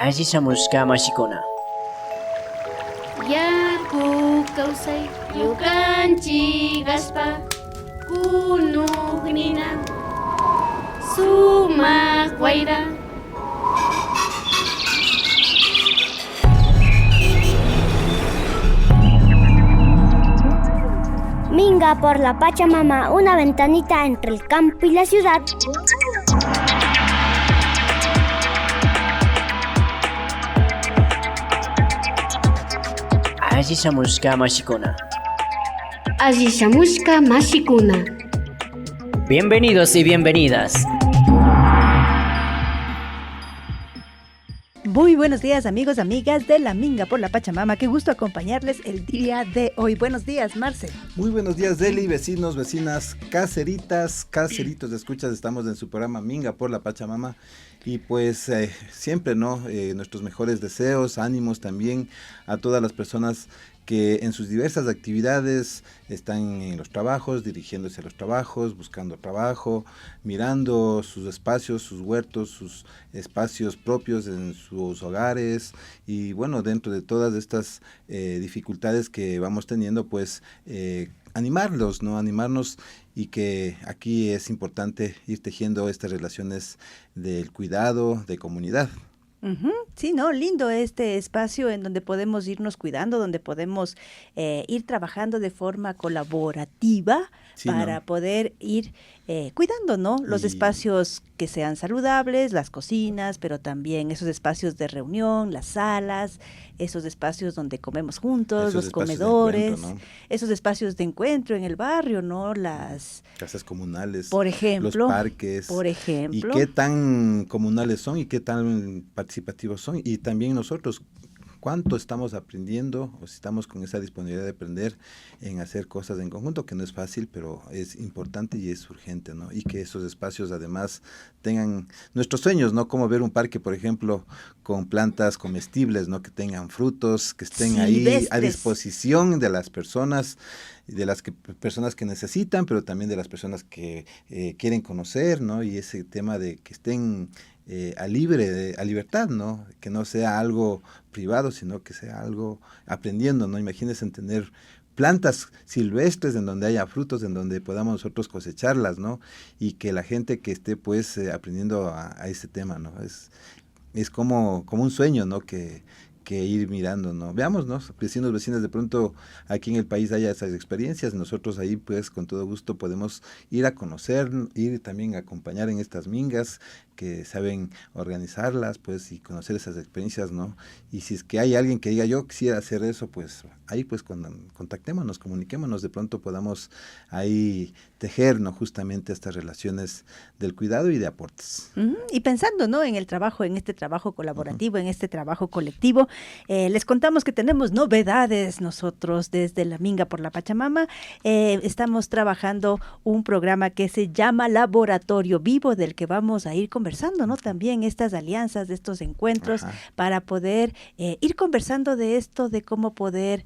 Asishamushka mashikuna. Yaku kawsay yukanchik aspa kunuqnina sumaq wayra. Minga por la Pachamama, una ventanita entre el campo y la ciudad. Asishamushka mashikuna. Asishamushka mashikuna. Bienvenidos y bienvenidas. Muy buenos días, amigos, amigas de La Minga por la Pachamama. Qué gusto acompañarles el día de hoy. Buenos días, Marce. Muy buenos días, Deli, vecinos, vecinas, caseritas, caseritos de escuchas. Estamos en su programa Minga por la Pachamama. Y pues siempre, ¿no? Nuestros mejores deseos, ánimos también a todas las personas que en sus diversas actividades están en los trabajos, dirigiéndose a los trabajos, buscando trabajo, mirando sus espacios, sus huertos, sus espacios propios en sus hogares. Y bueno, dentro de todas estas dificultades que vamos teniendo, pues animarlos, ¿no? Animarnos, y que aquí es importante ir tejiendo estas relaciones del cuidado, de comunidad. Sí, ¿no? Lindo este espacio en donde podemos irnos cuidando, donde podemos ir trabajando de forma colaborativa, sí, para poder ir cuidando, ¿no? Los espacios que sean saludables, las cocinas, pero también esos espacios de reunión, las salas, esos espacios donde comemos juntos, esos los comedores, ¿no? Esos espacios de encuentro en el barrio, ¿no? Las casas comunales, por ejemplo, los parques, por ejemplo. Y qué tan comunales son y qué tan participativos son, y también nosotros cuánto estamos aprendiendo, o si estamos con esa disponibilidad de aprender en hacer cosas en conjunto, que no es fácil, pero es importante y es urgente, ¿no? Y que esos espacios además tengan nuestros sueños, ¿no? Como ver un parque, por ejemplo, con plantas comestibles, ¿no? Que tengan frutos, que estén ahí a disposición de las personas, de las personas que necesitan, pero también de las personas que quieren conocer, ¿no? Y ese tema de que estén a libertad, ¿no? Que no sea algo privado, sino que sea algo aprendiendo, ¿no? Imagínense tener plantas silvestres en donde haya frutos, en donde podamos nosotros cosecharlas, ¿no? Y que la gente que esté pues aprendiendo a ese tema, ¿no? Es como un sueño, ¿no? Que ir mirando, ¿no? Veamos, ¿no? Vecinos, vecinas, de pronto aquí en el país haya esas experiencias, nosotros ahí pues con todo gusto podemos ir a conocer, ir también a acompañar en estas mingas que saben organizarlas, pues, y conocer esas experiencias, ¿no? Y si es que hay alguien que diga yo quisiera hacer eso, pues ahí pues contactémonos, comuniquémonos, de pronto podamos ahí tejer, ¿no? Justamente estas relaciones del cuidado y de aportes. Y pensando, ¿no? En el trabajo, en este trabajo colaborativo, en este trabajo colectivo, les contamos que tenemos novedades nosotros desde La Minga por la Pachamama. Estamos trabajando un programa que se llama Laboratorio Vivo, del que vamos a ir conversando, ¿no? También estas alianzas, de estos encuentros, para poder ir conversando de esto, de cómo poder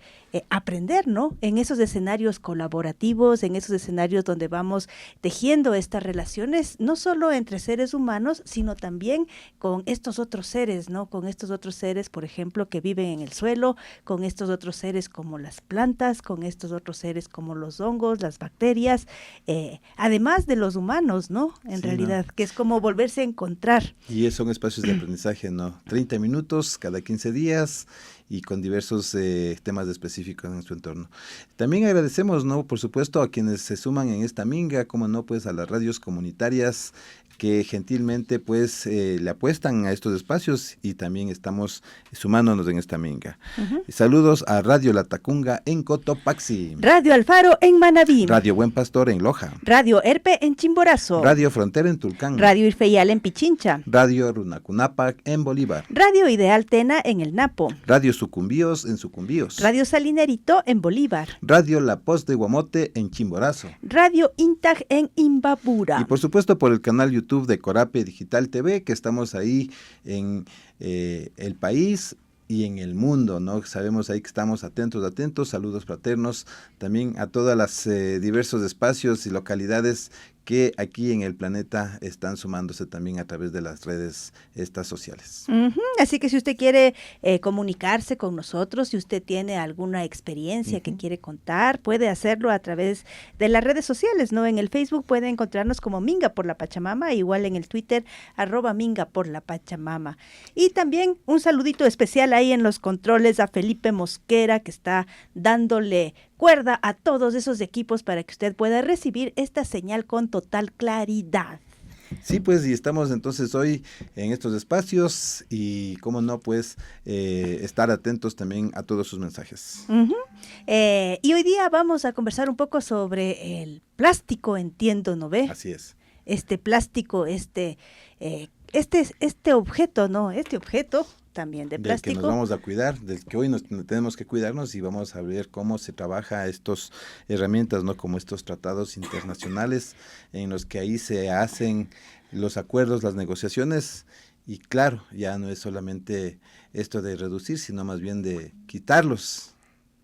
aprender, ¿no? En esos escenarios colaborativos, en esos escenarios donde vamos tejiendo estas relaciones, no solo entre seres humanos, sino también con estos otros seres, ¿no? Con estos otros seres, por ejemplo, que viven en el suelo, con estos otros seres como las plantas, con estos otros seres como los hongos, las bacterias, además de los humanos, ¿no? En realidad, ¿no? Que es como volverse a encontrar. Y son espacios de aprendizaje, ¿no? 30 minutos cada 15 días y con diversos temas específicos en su entorno. También agradecemos, ¿no? Por supuesto, a quienes se suman en esta minga, como no, pues a las radios comunitarias que gentilmente pues le apuestan a estos espacios, y también estamos sumándonos en esta minga. Saludos a Radio La Tacunga en Cotopaxi, Radio Alfaro en Manabí, Radio Buen Pastor en Loja, Radio Erpe en Chimborazo, Radio Frontera en Tulcán, Radio Irfeyal en Pichincha, Radio Runacunapac en Bolívar, Radio Ideal Tena en El Napo, Radio Sucumbíos en Sucumbíos, Radio Salinerito en Bolívar, Radio La Poz de Guamote en Chimborazo, Radio Intag en Imbabura, y por supuesto por el canal YouTube de Corape Digital TV, que estamos ahí en el país y en el mundo, ¿no? Sabemos ahí que estamos atentos, saludos fraternos también a todas las diversos espacios y localidades que aquí en el planeta están sumándose también a través de las redes estas sociales. Así que si usted quiere comunicarse con nosotros, si usted tiene alguna experiencia que quiere contar, puede hacerlo a través de las redes sociales, ¿no? En el Facebook puede encontrarnos como Minga por la Pachamama, igual en el Twitter, @Minga por la Pachamama. Y también un saludito especial ahí en los controles a Felipe Mosquera, que está dándole cuerda a todos esos equipos para que usted pueda recibir esta señal con total claridad. Sí, pues, y estamos entonces hoy en estos espacios y, cómo no, pues, estar atentos también a todos sus mensajes. Y hoy día vamos a conversar un poco sobre el plástico, entiendo, ¿no ve? Así es. Este plástico, este objeto, ¿no? Este objeto también de plástico. Del que nos vamos a cuidar, del que hoy tenemos que cuidarnos, y vamos a ver cómo se trabaja estas herramientas, ¿no? Como estos tratados internacionales en los que ahí se hacen los acuerdos, las negociaciones, y claro, ya no es solamente esto de reducir, sino más bien de quitarlos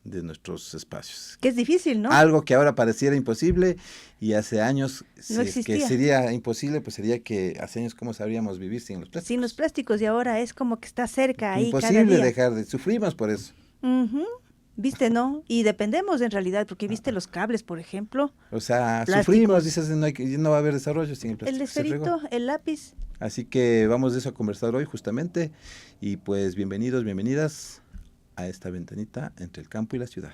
de nuestros espacios. Que es difícil, ¿no? Algo que ahora pareciera imposible, y hace años, No existía. que sería imposible, pues sería que hace años cómo sabríamos vivir sin los plásticos. Sin los plásticos, y ahora es como que está cerca ahí cada Imposible día. dejar de, sufrimos por eso. ¿Viste, no? Y dependemos en realidad, porque viste los cables, por ejemplo. O sea, Plásticos. sufrimos, dices, no va a haber desarrollo sin el plástico. El se esferito, fregó. el lápiz. Así que vamos de eso a conversar hoy justamente, y pues bienvenidos, bienvenidas a esta ventanita entre el campo y la ciudad.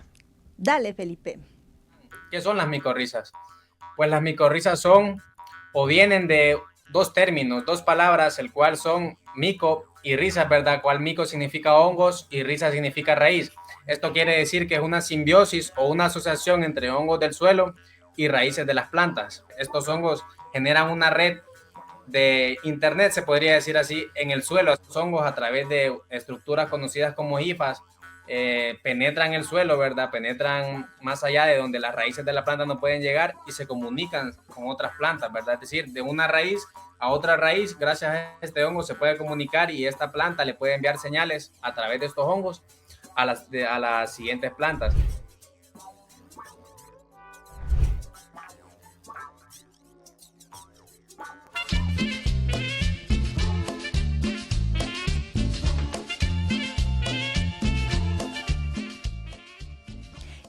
Dale, Felipe. ¿Qué son las micorrizas? Pues las micorrizas son o vienen de dos términos, dos palabras, el cual son mico y risas, ¿verdad? Cual mico significa hongos y risa significa raíz. Esto quiere decir que es una simbiosis o una asociación entre hongos del suelo y raíces de las plantas. Estos hongos generan una red de internet, se podría decir así, en el suelo. Estos hongos, a través de estructuras conocidas como hifas, penetran el suelo, ¿verdad? Penetran más allá de donde las raíces de la planta no pueden llegar y se comunican con otras plantas, ¿verdad? Es decir, de una raíz a otra raíz, gracias a este hongo se puede comunicar, y esta planta le puede enviar señales a través de estos hongos a las siguientes plantas.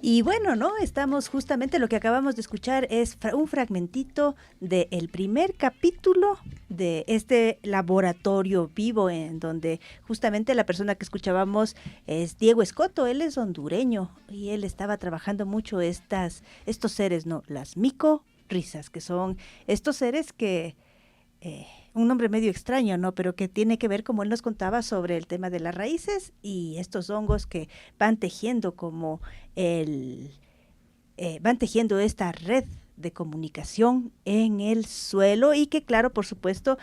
Y bueno, ¿no? Estamos justamente, lo que acabamos de escuchar es un fragmentito del primer capítulo de este laboratorio vivo, en donde justamente la persona que escuchábamos es Diego Escoto. Él es hondureño y él estaba trabajando mucho estos seres, ¿no? Las micorrizas, que son estos seres que... un nombre medio extraño, ¿no? Pero que tiene que ver, como él nos contaba, sobre el tema de las raíces y estos hongos que van tejiendo van tejiendo esta red de comunicación en el suelo, y que, claro, por supuesto,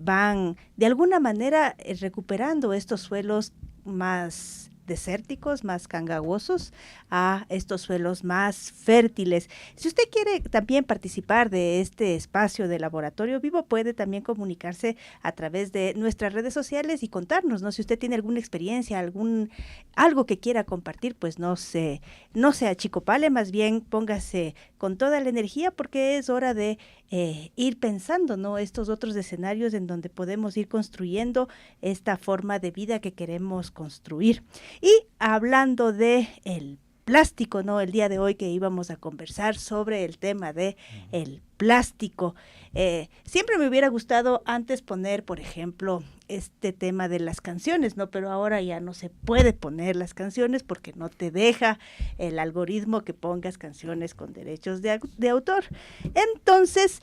van de alguna manera recuperando estos suelos más desérticos, más cangagosos, a estos suelos más fértiles. Si usted quiere también participar de este espacio de laboratorio vivo, puede también comunicarse a través de nuestras redes sociales y contarnos, ¿no? Si usted tiene alguna experiencia, algo que quiera compartir, pues no se achicopale, más bien póngase con toda la energía, porque es hora de ir pensando, ¿no? Estos otros escenarios en donde podemos ir construyendo esta forma de vida que queremos construir. Y hablando de el plástico, ¿no? El día de hoy que íbamos a conversar sobre el tema de el plástico. Siempre me hubiera gustado antes poner, por ejemplo, este tema de las canciones, ¿no? Pero ahora ya no se puede poner las canciones porque no te deja el algoritmo que pongas canciones con derechos de autor. Entonces,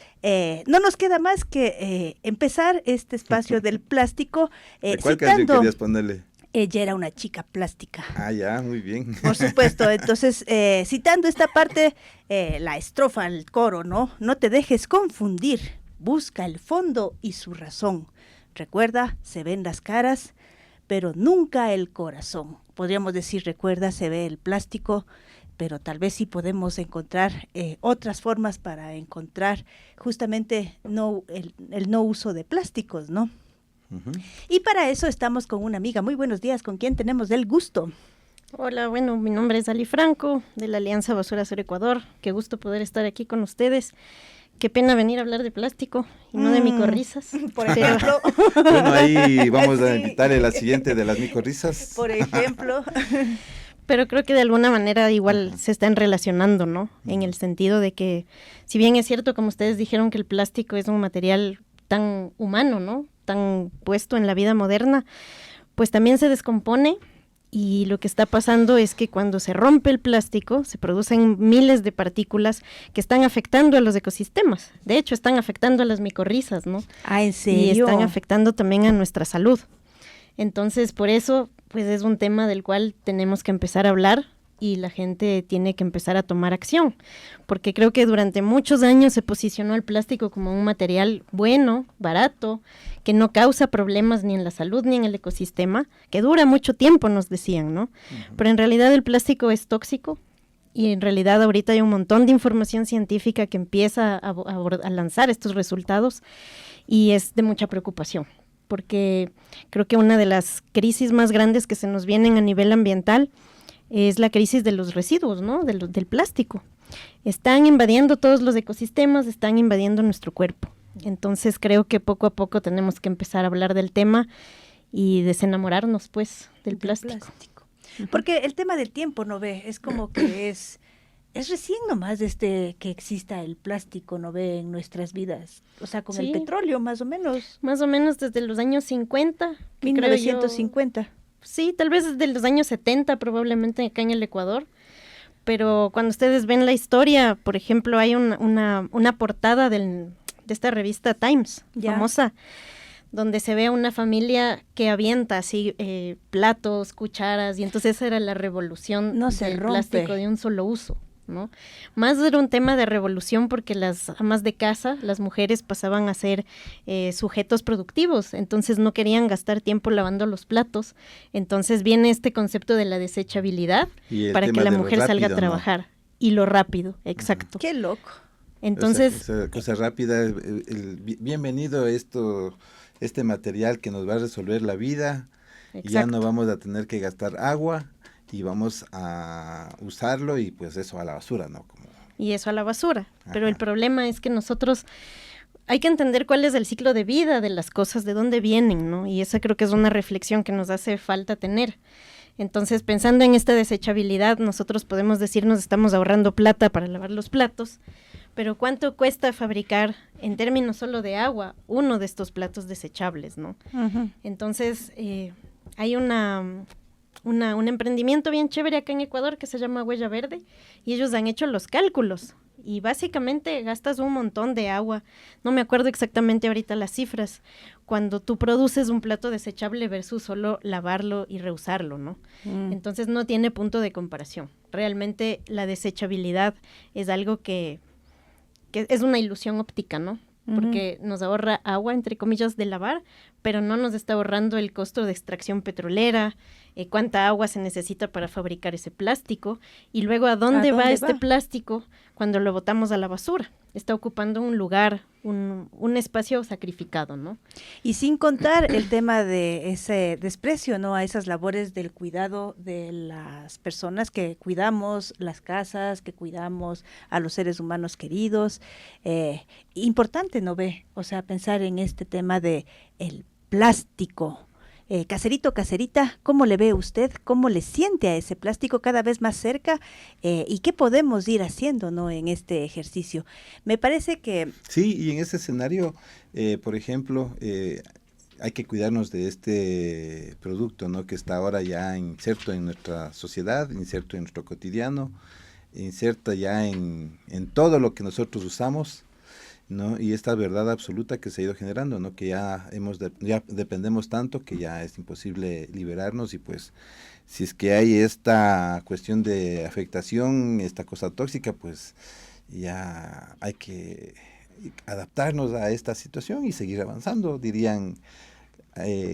no nos queda más que empezar este espacio del plástico ¿Cuál canción querías ponerle? Ella era una chica plástica. Ah, ya, muy bien. Por supuesto, entonces, citando esta parte, la estrofa, el coro, ¿no? No te dejes confundir, busca el fondo y su razón. Recuerda, se ven las caras, pero nunca el corazón. Podríamos decir, recuerda, se ve el plástico, pero tal vez sí podemos encontrar otras formas para encontrar justamente el no uso de plásticos, ¿no? Y para eso estamos con una amiga. Muy buenos días, ¿con quién tenemos el gusto? Hola, bueno, mi nombre es Ali Franco, de la Alianza Basura Cero Ecuador. Qué gusto poder estar aquí con ustedes. qué pena venir a hablar de plástico y no de micorrizas. Por Pero- ejemplo. Bueno, ahí vamos a Sí. invitarle la siguiente de las micorrizas. Por ejemplo. Pero creo que de alguna manera igual se están relacionando, ¿no? En el sentido de que, si bien es cierto, como ustedes dijeron, que el plástico es un material tan humano, ¿no? Tan puesto en la vida moderna, pues también se descompone, y lo que está pasando es que cuando se rompe el plástico se producen miles de partículas que están afectando a los ecosistemas. De hecho, están afectando a las micorrizas, ¿no? Ah, ¿en Y serio? están afectando también a nuestra salud. Entonces, por eso, pues es un tema del cual tenemos que empezar a hablar, y la gente tiene que empezar a tomar acción, porque creo que durante muchos años se posicionó el plástico como un material bueno, barato, que no causa problemas ni en la salud ni en el ecosistema, que dura mucho tiempo, nos decían, ¿no? Pero en realidad el plástico es tóxico, y en realidad ahorita hay un montón de información científica que empieza a lanzar estos resultados, y es de mucha preocupación, porque creo que una de las crisis más grandes que se nos vienen a nivel ambiental es la crisis de los residuos, ¿no? Del plástico. Están invadiendo todos los ecosistemas, están invadiendo nuestro cuerpo. Entonces creo que poco a poco tenemos que empezar a hablar del tema y desenamorarnos, pues, del plástico. Porque el tema del tiempo, ¿no ve? Es como que es recién nomás desde que exista el plástico, ¿no ve? En nuestras vidas. O sea, con el Sí. petróleo, más o menos. Más o menos desde los años 50. que creo yo- 1950. Sí, tal vez desde los años 70 probablemente acá en el Ecuador, pero cuando ustedes ven la historia, por ejemplo, hay una portada de esta revista Times, Ya. famosa, donde se ve a una familia que avienta así platos, cucharas, y entonces esa era la revolución No se del rompe. plástico de un solo uso, ¿no? Más era un tema de revolución porque las amas de casa, las mujeres, pasaban a ser sujetos productivos, entonces no querían gastar tiempo lavando los platos, entonces viene este concepto de la desechabilidad Y el para que tema la de lo mujer salga a rápido, ¿no? trabajar, y lo rápido, exacto. Qué loco. Entonces, Cosa rápida, bienvenido este material que nos va a resolver la vida, y ya exacto. no vamos a tener que gastar agua, y vamos a usarlo, y pues eso a la basura, ¿no? Y eso a la basura. Pero el Ajá. problema es que nosotros hay que entender cuál es el ciclo de vida de las cosas, de dónde vienen, ¿no? Y esa creo que es una reflexión que nos hace falta tener. Entonces, pensando en esta desechabilidad, nosotros podemos decirnos estamos ahorrando plata para lavar los platos, pero ¿cuánto cuesta fabricar, en términos solo de agua, uno de estos platos desechables, ¿no? Entonces, hay un emprendimiento bien chévere acá en Ecuador que se llama Huella Verde, y ellos han hecho los cálculos, y básicamente gastas un montón de agua. No me acuerdo exactamente ahorita las cifras, cuando tú produces un plato desechable versus solo lavarlo y reusarlo, ¿no? Entonces no tiene punto de comparación. Realmente la desechabilidad es algo que es una ilusión óptica, ¿no? Porque nos ahorra agua, entre comillas, de lavar, pero no nos está ahorrando el costo de extracción petrolera, cuánta agua se necesita para fabricar ese plástico, y luego a dónde va este plástico cuando lo botamos a la basura. Está ocupando un lugar, un espacio sacrificado, ¿no? Y sin contar el tema de ese desprecio, ¿no? A esas labores del cuidado de las personas que cuidamos las casas, que cuidamos a los seres humanos queridos. Importante, ¿no ve? O sea, pensar en este tema de el plástico. Caserito, caserita, ¿cómo le ve usted? ¿Cómo le siente a ese plástico cada vez más cerca? ¿Y qué podemos ir haciendo, no, en este ejercicio? Me parece que... Sí, y en ese escenario, por ejemplo, hay que cuidarnos de este producto, ¿no? Que está ahora ya inserto en nuestra sociedad, inserto en nuestro cotidiano, inserto ya en todo lo que nosotros usamos, ¿no? Y esta verdad absoluta que se ha ido generando, ¿no? Que ya dependemos tanto que ya es imposible liberarnos, y pues si es que hay esta cuestión de afectación, esta cosa tóxica, pues ya hay que adaptarnos a esta situación y seguir avanzando, dirían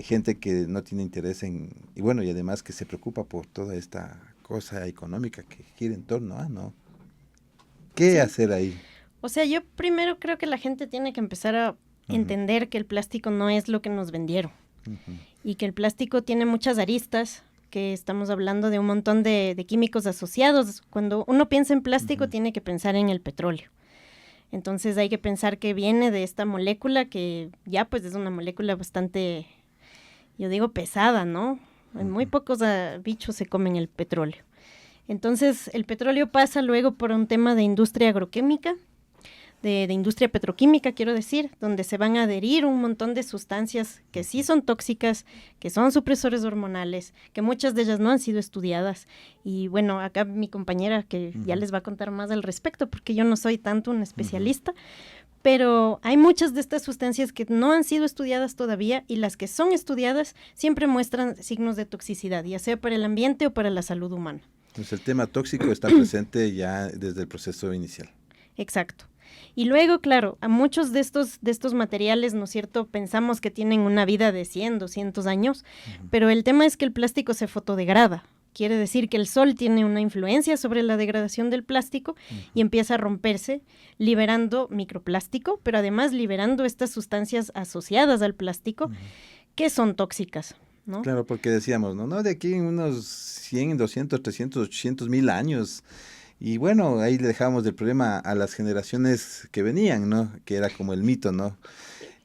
gente que no tiene interés y bueno, y además que se preocupa por toda esta cosa económica que gira en torno a, ¿no? ¿Qué hacer ahí? O sea, yo primero creo que la gente tiene que empezar a entender que el plástico no es lo que nos vendieron, y que el plástico tiene muchas aristas, que estamos hablando de un montón de químicos asociados. Cuando uno piensa en plástico tiene que pensar en el petróleo. Entonces hay que pensar que viene de esta molécula que ya pues es una molécula bastante, yo digo, pesada, ¿no? Muy pocos bichos se comen el petróleo. Entonces el petróleo pasa luego por un tema de industria agroquímica, de industria petroquímica, quiero decir, donde se van a adherir un montón de sustancias que sí son tóxicas, que son supresores hormonales, que muchas de ellas no han sido estudiadas. Y bueno, acá mi compañera que ya les va a contar más al respecto, porque yo no soy tanto una especialista, pero hay muchas de estas sustancias que no han sido estudiadas todavía y las que son estudiadas siempre muestran signos de toxicidad, ya sea para el ambiente o para la salud humana. Entonces el tema tóxico está presente ya desde el proceso inicial. Exacto. Y luego, claro, a muchos de estos materiales, ¿no es cierto?, pensamos que tienen una vida de 100, 200 años, pero el tema es que el plástico se fotodegrada. Quiere decir que el sol tiene una influencia sobre la degradación del plástico y empieza a romperse, liberando microplástico, pero además liberando estas sustancias asociadas al plástico que son tóxicas, ¿no? Claro, porque decíamos, no, de aquí en unos 100, 200, 300, 800 mil años. Y bueno, ahí le dejamos el problema a las generaciones que venían, ¿no? Que era como el mito, ¿no?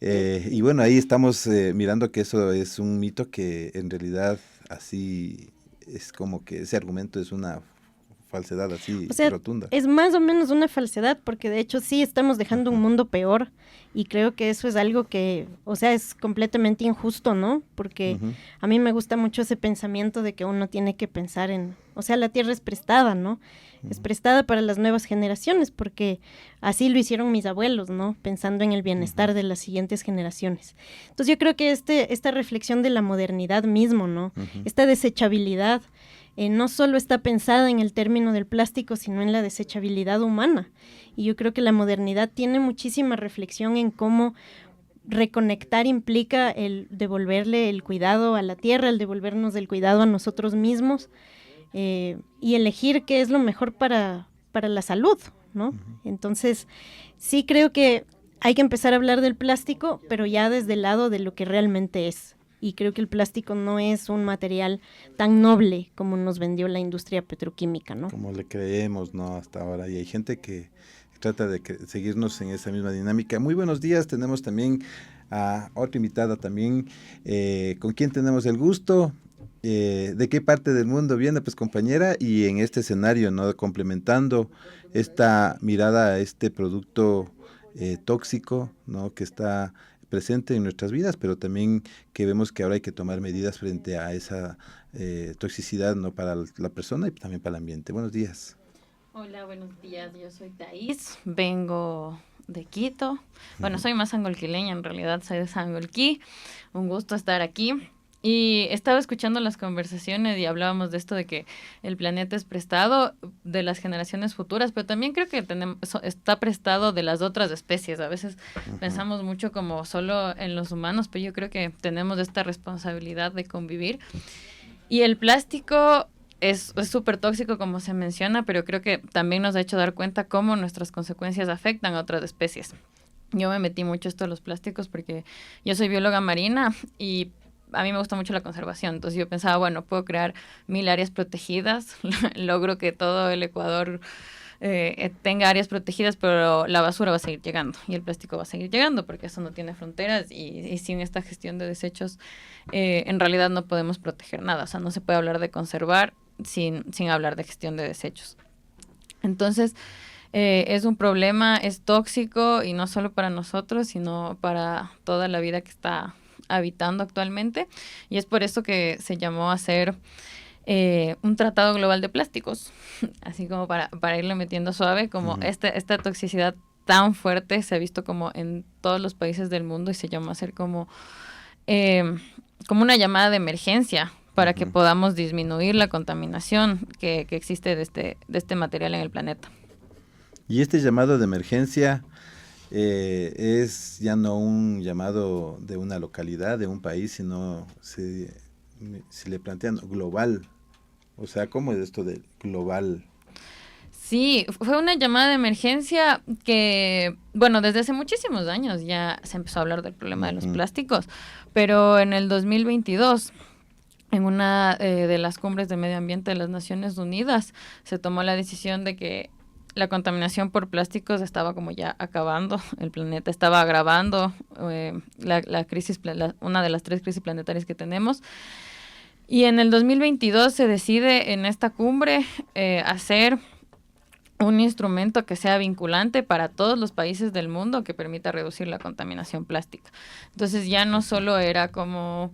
Y bueno, ahí estamos mirando que eso es un mito que en realidad así es como que ese argumento es una falsedad así rotunda. Es más o menos una falsedad porque de hecho sí estamos dejando un mundo peor y creo que eso es algo que, o sea, es completamente injusto, ¿no? Porque a mí me gusta mucho ese pensamiento de que uno tiene que pensar en, o sea, la tierra es prestada, ¿no? Es prestada para las nuevas generaciones porque así lo hicieron mis abuelos, ¿no? Pensando en el bienestar de las siguientes generaciones. Entonces yo creo que esta reflexión de la modernidad mismo, ¿no? Esta desechabilidad no solo está pensada en el término del plástico, sino en la desechabilidad humana. Y yo creo que la modernidad tiene muchísima reflexión en cómo reconectar implica el devolverle el cuidado a la tierra, el devolvernos el cuidado a nosotros mismos y elegir qué es lo mejor para la salud, ¿no? Entonces, sí creo que hay que empezar a hablar del plástico, pero ya desde el lado de lo que realmente es. Y creo que el plástico no es un material tan noble como nos vendió la industria petroquímica, ¿no? Como le creemos, ¿no? Hasta ahora. Y hay gente que trata de seguirnos en esa misma dinámica. Muy buenos días. Tenemos también a otra invitada también. ¿Con quién tenemos el gusto? ¿De qué parte del mundo viene? Pues compañera, y en este escenario, ¿no? Complementando esta mirada a este producto tóxico, ¿no? Que está presente en nuestras vidas, pero también que vemos que ahora hay que tomar medidas frente a esa toxicidad, ¿no? Para la persona y también para el ambiente. Buenos días. Hola, buenos días. Yo soy Thais, vengo de Quito. Bueno, soy más sangolquileña, en realidad soy de Sangolquí. Un gusto estar aquí. Y estaba escuchando las conversaciones y hablábamos de esto de que el planeta es prestado de las generaciones futuras, pero también creo que está prestado de las otras especies. A veces pensamos mucho como solo en los humanos, pero yo creo que tenemos esta responsabilidad de convivir. Y el plástico es súper tóxico, como se menciona, pero creo que también nos ha hecho dar cuenta cómo nuestras consecuencias afectan a otras especies. Yo me metí mucho esto de los plásticos porque yo soy bióloga marina y a mí me gusta mucho la conservación, entonces yo pensaba, bueno, puedo crear 1000 áreas protegidas, logro que todo el Ecuador tenga áreas protegidas, pero la basura va a seguir llegando y el plástico va a seguir llegando porque eso no tiene fronteras y sin esta gestión de desechos en realidad no podemos proteger nada, o sea, no se puede hablar de conservar sin hablar de gestión de desechos. Entonces, es un problema, es tóxico y no solo para nosotros, sino para toda la vida que está habitando actualmente, y es por eso que se llamó a hacer un tratado global de plásticos, así como para irle metiendo suave, como esta toxicidad tan fuerte se ha visto como en todos los países del mundo y se llamó a hacer como una llamada de emergencia para que podamos disminuir la contaminación que existe de este material en el planeta. Y este llamado de emergencia es ya no un llamado de una localidad, de un país, sino se le plantean global. O sea, ¿cómo es esto de global? Sí, fue una llamada de emergencia que, bueno, desde hace muchísimos años ya se empezó a hablar del problema de los plásticos, pero en el 2022, en una de las cumbres de medio ambiente de las Naciones Unidas, se tomó la decisión de que la contaminación por plásticos estaba como ya acabando, el planeta estaba agravando la crisis, una de las 3 crisis planetarias que tenemos. Y en el 2022 se decide en esta cumbre hacer un instrumento que sea vinculante para todos los países del mundo que permita reducir la contaminación plástica. Entonces ya no solo era como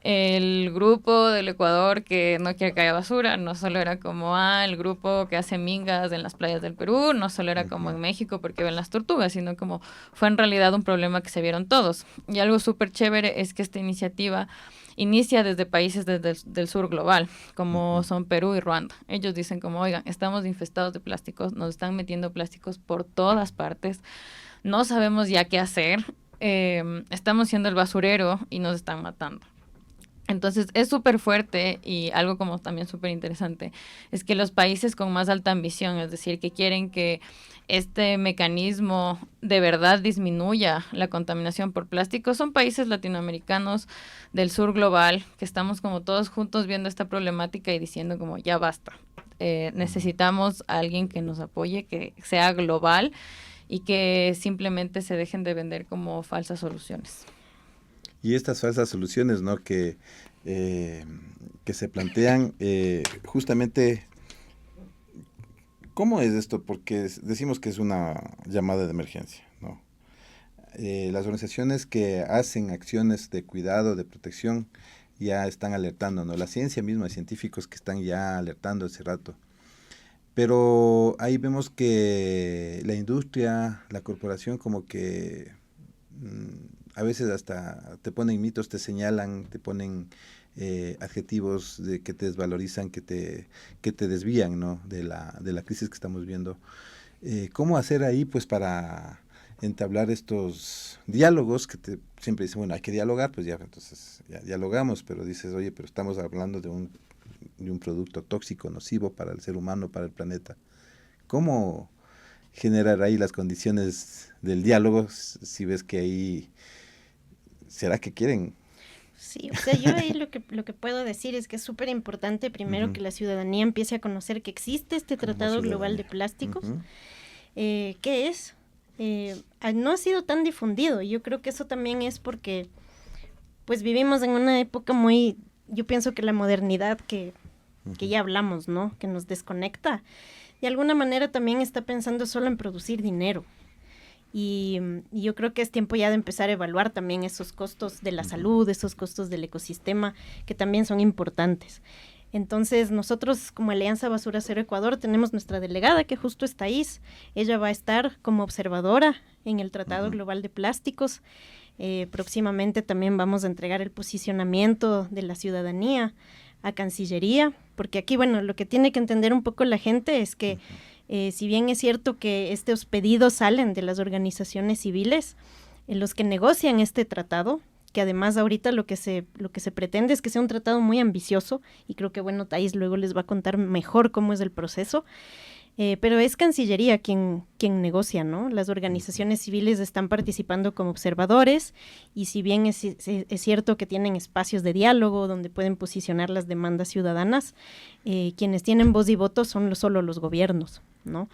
el grupo del Ecuador que no quiere que haya basura, no solo era como el grupo que hace mingas en las playas del Perú, no solo era como en México porque ven las tortugas, sino como fue en realidad un problema que se vieron todos. Y algo súper chévere es que esta iniciativa inicia desde países del sur global, como son Perú y Ruanda. Ellos dicen como, oigan, estamos infestados de plásticos, nos están metiendo plásticos por todas partes, no sabemos ya qué hacer, estamos siendo el basurero y nos están matando. Entonces es súper fuerte y algo como también súper interesante es que los países con más alta ambición, es decir, que quieren que este mecanismo de verdad disminuya la contaminación por plástico, son países latinoamericanos del sur global, que estamos como todos juntos viendo esta problemática y diciendo como ya basta. Necesitamos a alguien que nos apoye, que sea global y que simplemente se dejen de vender como falsas soluciones. Y estas falsas soluciones, ¿no? que se plantean justamente, ¿cómo es esto? Porque decimos que es una llamada de emergencia, ¿no? Las organizaciones que hacen acciones de cuidado, de protección, ya están alertando, ¿no? La ciencia misma, científicos que están ya alertando hace rato. Pero ahí vemos que la industria, la corporación, como que a veces hasta te ponen mitos, te señalan, te ponen adjetivos de que te desvalorizan, que te desvían, ¿no? de la crisis que estamos viendo. ¿Cómo hacer ahí pues para entablar estos diálogos que siempre dicen, bueno, hay que dialogar, pues ya, entonces ya dialogamos, pero dices, oye, pero estamos hablando de un producto tóxico, nocivo para el ser humano, para el planeta. ¿Cómo generar ahí las condiciones del diálogo si ves que ahí, será que quieren? Sí, o sea, yo ahí lo que puedo decir es que es súper importante primero que la ciudadanía empiece a conocer que existe este Tratado Global de Plásticos. ¿Qué es? No ha sido tan difundido. Yo creo que eso también es porque pues vivimos en una época muy, yo pienso que la modernidad que ya hablamos, ¿no? Que nos desconecta, de alguna manera también está pensando solo en producir dinero. Y yo creo que es tiempo ya de empezar a evaluar también esos costos de la salud, esos costos del ecosistema, que también son importantes. Entonces, nosotros como Alianza Basura Cero Ecuador tenemos nuestra delegada, que justo es Thais. Ella va a estar como observadora en el Tratado Global de Plásticos. Próximamente también vamos a entregar el posicionamiento de la ciudadanía a Cancillería, porque aquí, bueno, lo que tiene que entender un poco la gente es que si bien es cierto que estos pedidos salen de las organizaciones civiles, los que negocian este tratado, que además ahorita lo que se pretende es que sea un tratado muy ambicioso, y creo que, bueno, Thais luego les va a contar mejor cómo es el proceso, pero es Cancillería quien negocia, ¿no? Las organizaciones civiles están participando como observadores, y si bien es cierto que tienen espacios de diálogo donde pueden posicionar las demandas ciudadanas, quienes tienen voz y voto son solo los gobiernos, ¿no?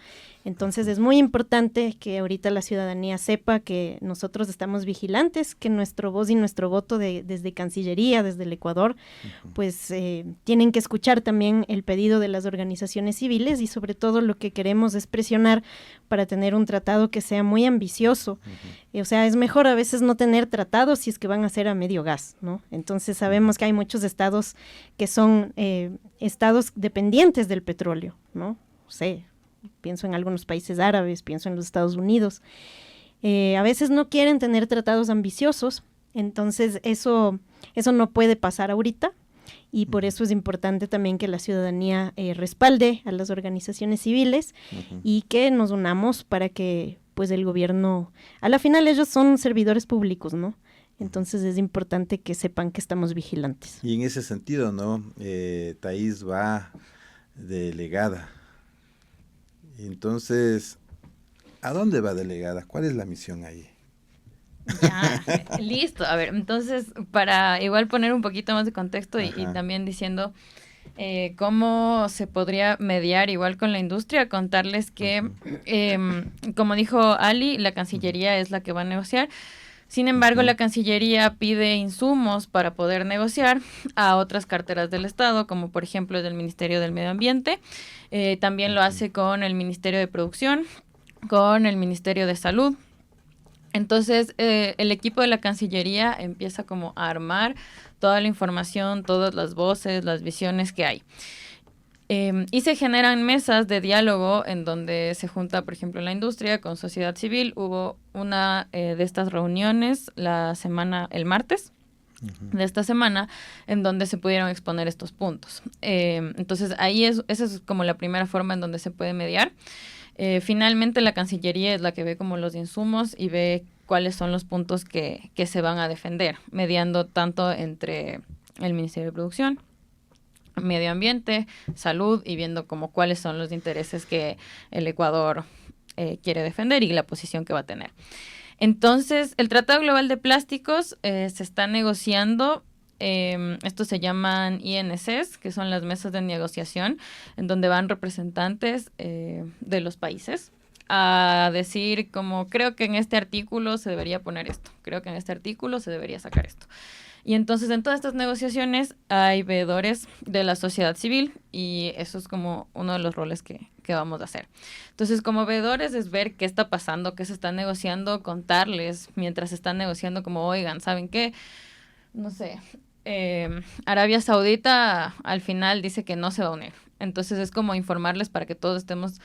Entonces es muy importante que ahorita la ciudadanía sepa que nosotros estamos vigilantes, que nuestro voz y nuestro voto desde Cancillería, desde el Ecuador, pues tienen que escuchar también el pedido de las organizaciones civiles, y sobre todo lo que queremos es presionar para tener un tratado que sea muy ambicioso. O sea, es mejor a veces no tener tratados si es que van a ser a medio gas, ¿no? Entonces sabemos que hay muchos estados que son estados dependientes del petróleo, ¿no? O sea, pienso en algunos países árabes, pienso en los Estados Unidos. A veces no quieren tener tratados ambiciosos, entonces eso no puede pasar ahorita, y por eso es importante también que la ciudadanía respalde a las organizaciones civiles y que nos unamos para que pues el gobierno, a la final ellos son servidores públicos, ¿no? Entonces es importante que sepan que estamos vigilantes. Y en ese sentido, ¿no? Thais va delegada. Entonces, ¿a dónde va delegada? ¿Cuál es la misión ahí? Ya, listo. A ver, entonces, para igual poner un poquito más de contexto y también diciendo, cómo se podría mediar igual con la industria, contarles que, como dijo Ali, la Cancillería es la que va a negociar. Sin embargo, la Cancillería pide insumos para poder negociar a otras carteras del Estado, como por ejemplo el del Ministerio del Medio Ambiente. También lo hace con el Ministerio de Producción, con el Ministerio de Salud. Entonces, el equipo de la Cancillería empieza como a armar toda la información, todas las voces, las visiones que hay. Y se generan mesas de diálogo en donde se junta, por ejemplo, la industria con sociedad civil. Hubo una de estas reuniones el martes de esta semana, en donde se pudieron exponer estos puntos. Entonces, esa es como la primera forma en donde se puede mediar. Finalmente, la Cancillería es la que ve como los insumos y ve cuáles son los puntos que se van a defender, mediando tanto entre el Ministerio de Producción, Medio Ambiente, Salud, y viendo como cuáles son los intereses que el Ecuador quiere defender y la posición que va a tener. Entonces, el Tratado Global de Plásticos se está negociando. Estos se llaman INCs, que son las mesas de negociación, en donde van representantes de los países a decir como, creo que en este artículo se debería poner esto, creo que en este artículo se debería sacar esto. Y entonces en todas estas negociaciones hay veedores de la sociedad civil, y eso es como uno de los roles que vamos a hacer. Entonces, como veedores es ver qué está pasando, qué se está negociando, contarles mientras se están negociando como, oigan, ¿saben qué? No sé, Arabia Saudita al final dice que no se va a unir. Entonces es como informarles para que todos estemos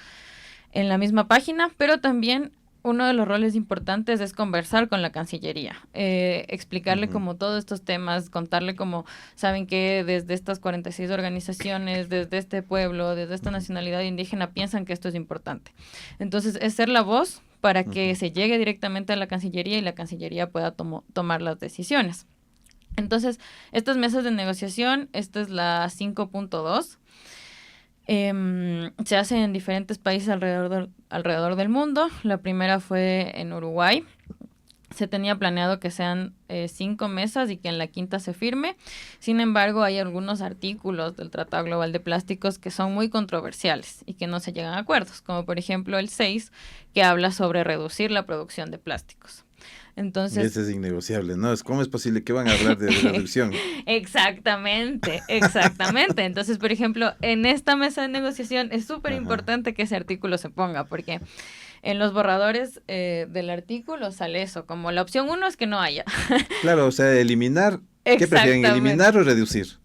en la misma página, pero también uno de los roles importantes es conversar con la Cancillería, explicarle como todos estos temas, contarle como, saben que desde estas 46 organizaciones, desde este pueblo, desde esta nacionalidad indígena, piensan que esto es importante. Entonces, es ser la voz para que se llegue directamente a la Cancillería y la Cancillería pueda tomar las decisiones. Entonces, estas mesas de negociación, esta es la 5.2, se hacen en diferentes países alrededor del mundo. La primera fue en Uruguay. Se tenía planeado que sean 5 mesas y que en la quinta se firme. Sin embargo, hay algunos artículos del Tratado Global de Plásticos que son muy controversiales y que no se llegan a acuerdos, como por ejemplo el 6, que habla sobre reducir la producción de plásticos. Entonces, ese es innegociable, ¿no? ¿Cómo es posible que van a hablar de reducción? Exactamente. Entonces, por ejemplo, en esta mesa de negociación es súper importante que ese artículo se ponga, porque en los borradores del artículo sale eso, como la opción 1 es que no haya. Claro, o sea, eliminar, ¿qué prefieren, eliminar o reducir?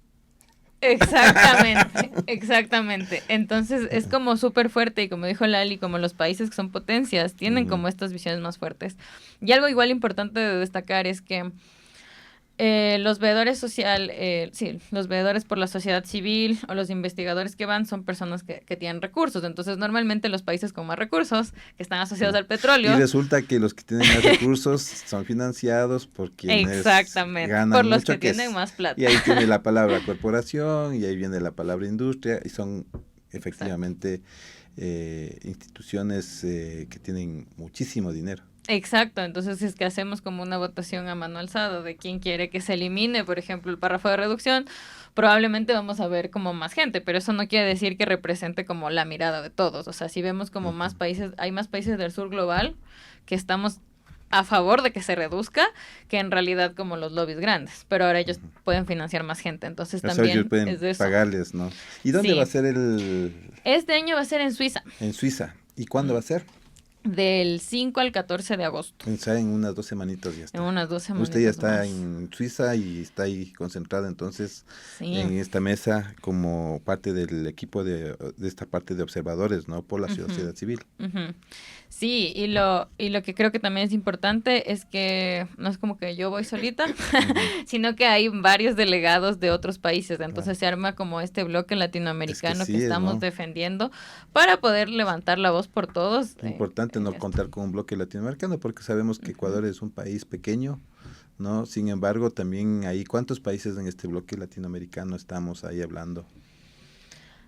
Exactamente. Entonces es como súper fuerte, y como dijo Lali, como los países que son potencias tienen como estas visiones más fuertes. Y algo igual importante de destacar es que los veedores los veedores por la sociedad civil o los investigadores que van son personas que tienen recursos. Entonces, normalmente los países con más recursos, que están asociados al petróleo. Y resulta que los que tienen más recursos son financiados por quienes ganan por los mucho, que tienen más plata. Y ahí tiene la palabra corporación, y ahí viene la palabra industria, y son efectivamente instituciones que tienen muchísimo dinero. Exacto, entonces es que hacemos como una votación a mano alzada de quién quiere que se elimine, por ejemplo, el párrafo de reducción, probablemente vamos a ver como más gente, pero eso no quiere decir que represente como la mirada de todos. O sea, si vemos como más países, hay más países del sur global que estamos a favor de que se reduzca, que en realidad como los lobbies grandes, pero ahora ellos pueden financiar más gente, entonces también ellos pueden es de eso. Pagarles, ¿no? ¿Y dónde va a ser Este año va a ser en Suiza. En Suiza. ¿Y cuándo va a ser? Del 5 al 14 de agosto. O sea, en unas 2 semanitas ya está. En unas 2 semanitas. Usted ya está más. en Suiza y está ahí concentrada entonces Sí. en esta mesa como parte del equipo de esta parte de observadores, ¿no? Por la sociedad civil. Sí, y lo que creo que también es importante es que no es como que yo voy solita, sino que hay varios delegados de otros países. Entonces se arma como este bloque latinoamericano que estamos defendiendo para poder levantar la voz por todos. Es importante no contar con un bloque latinoamericano porque sabemos que Ecuador es un país pequeño, ¿no? Sin embargo, también hay ¿cuántos países en este bloque latinoamericano estamos ahí hablando?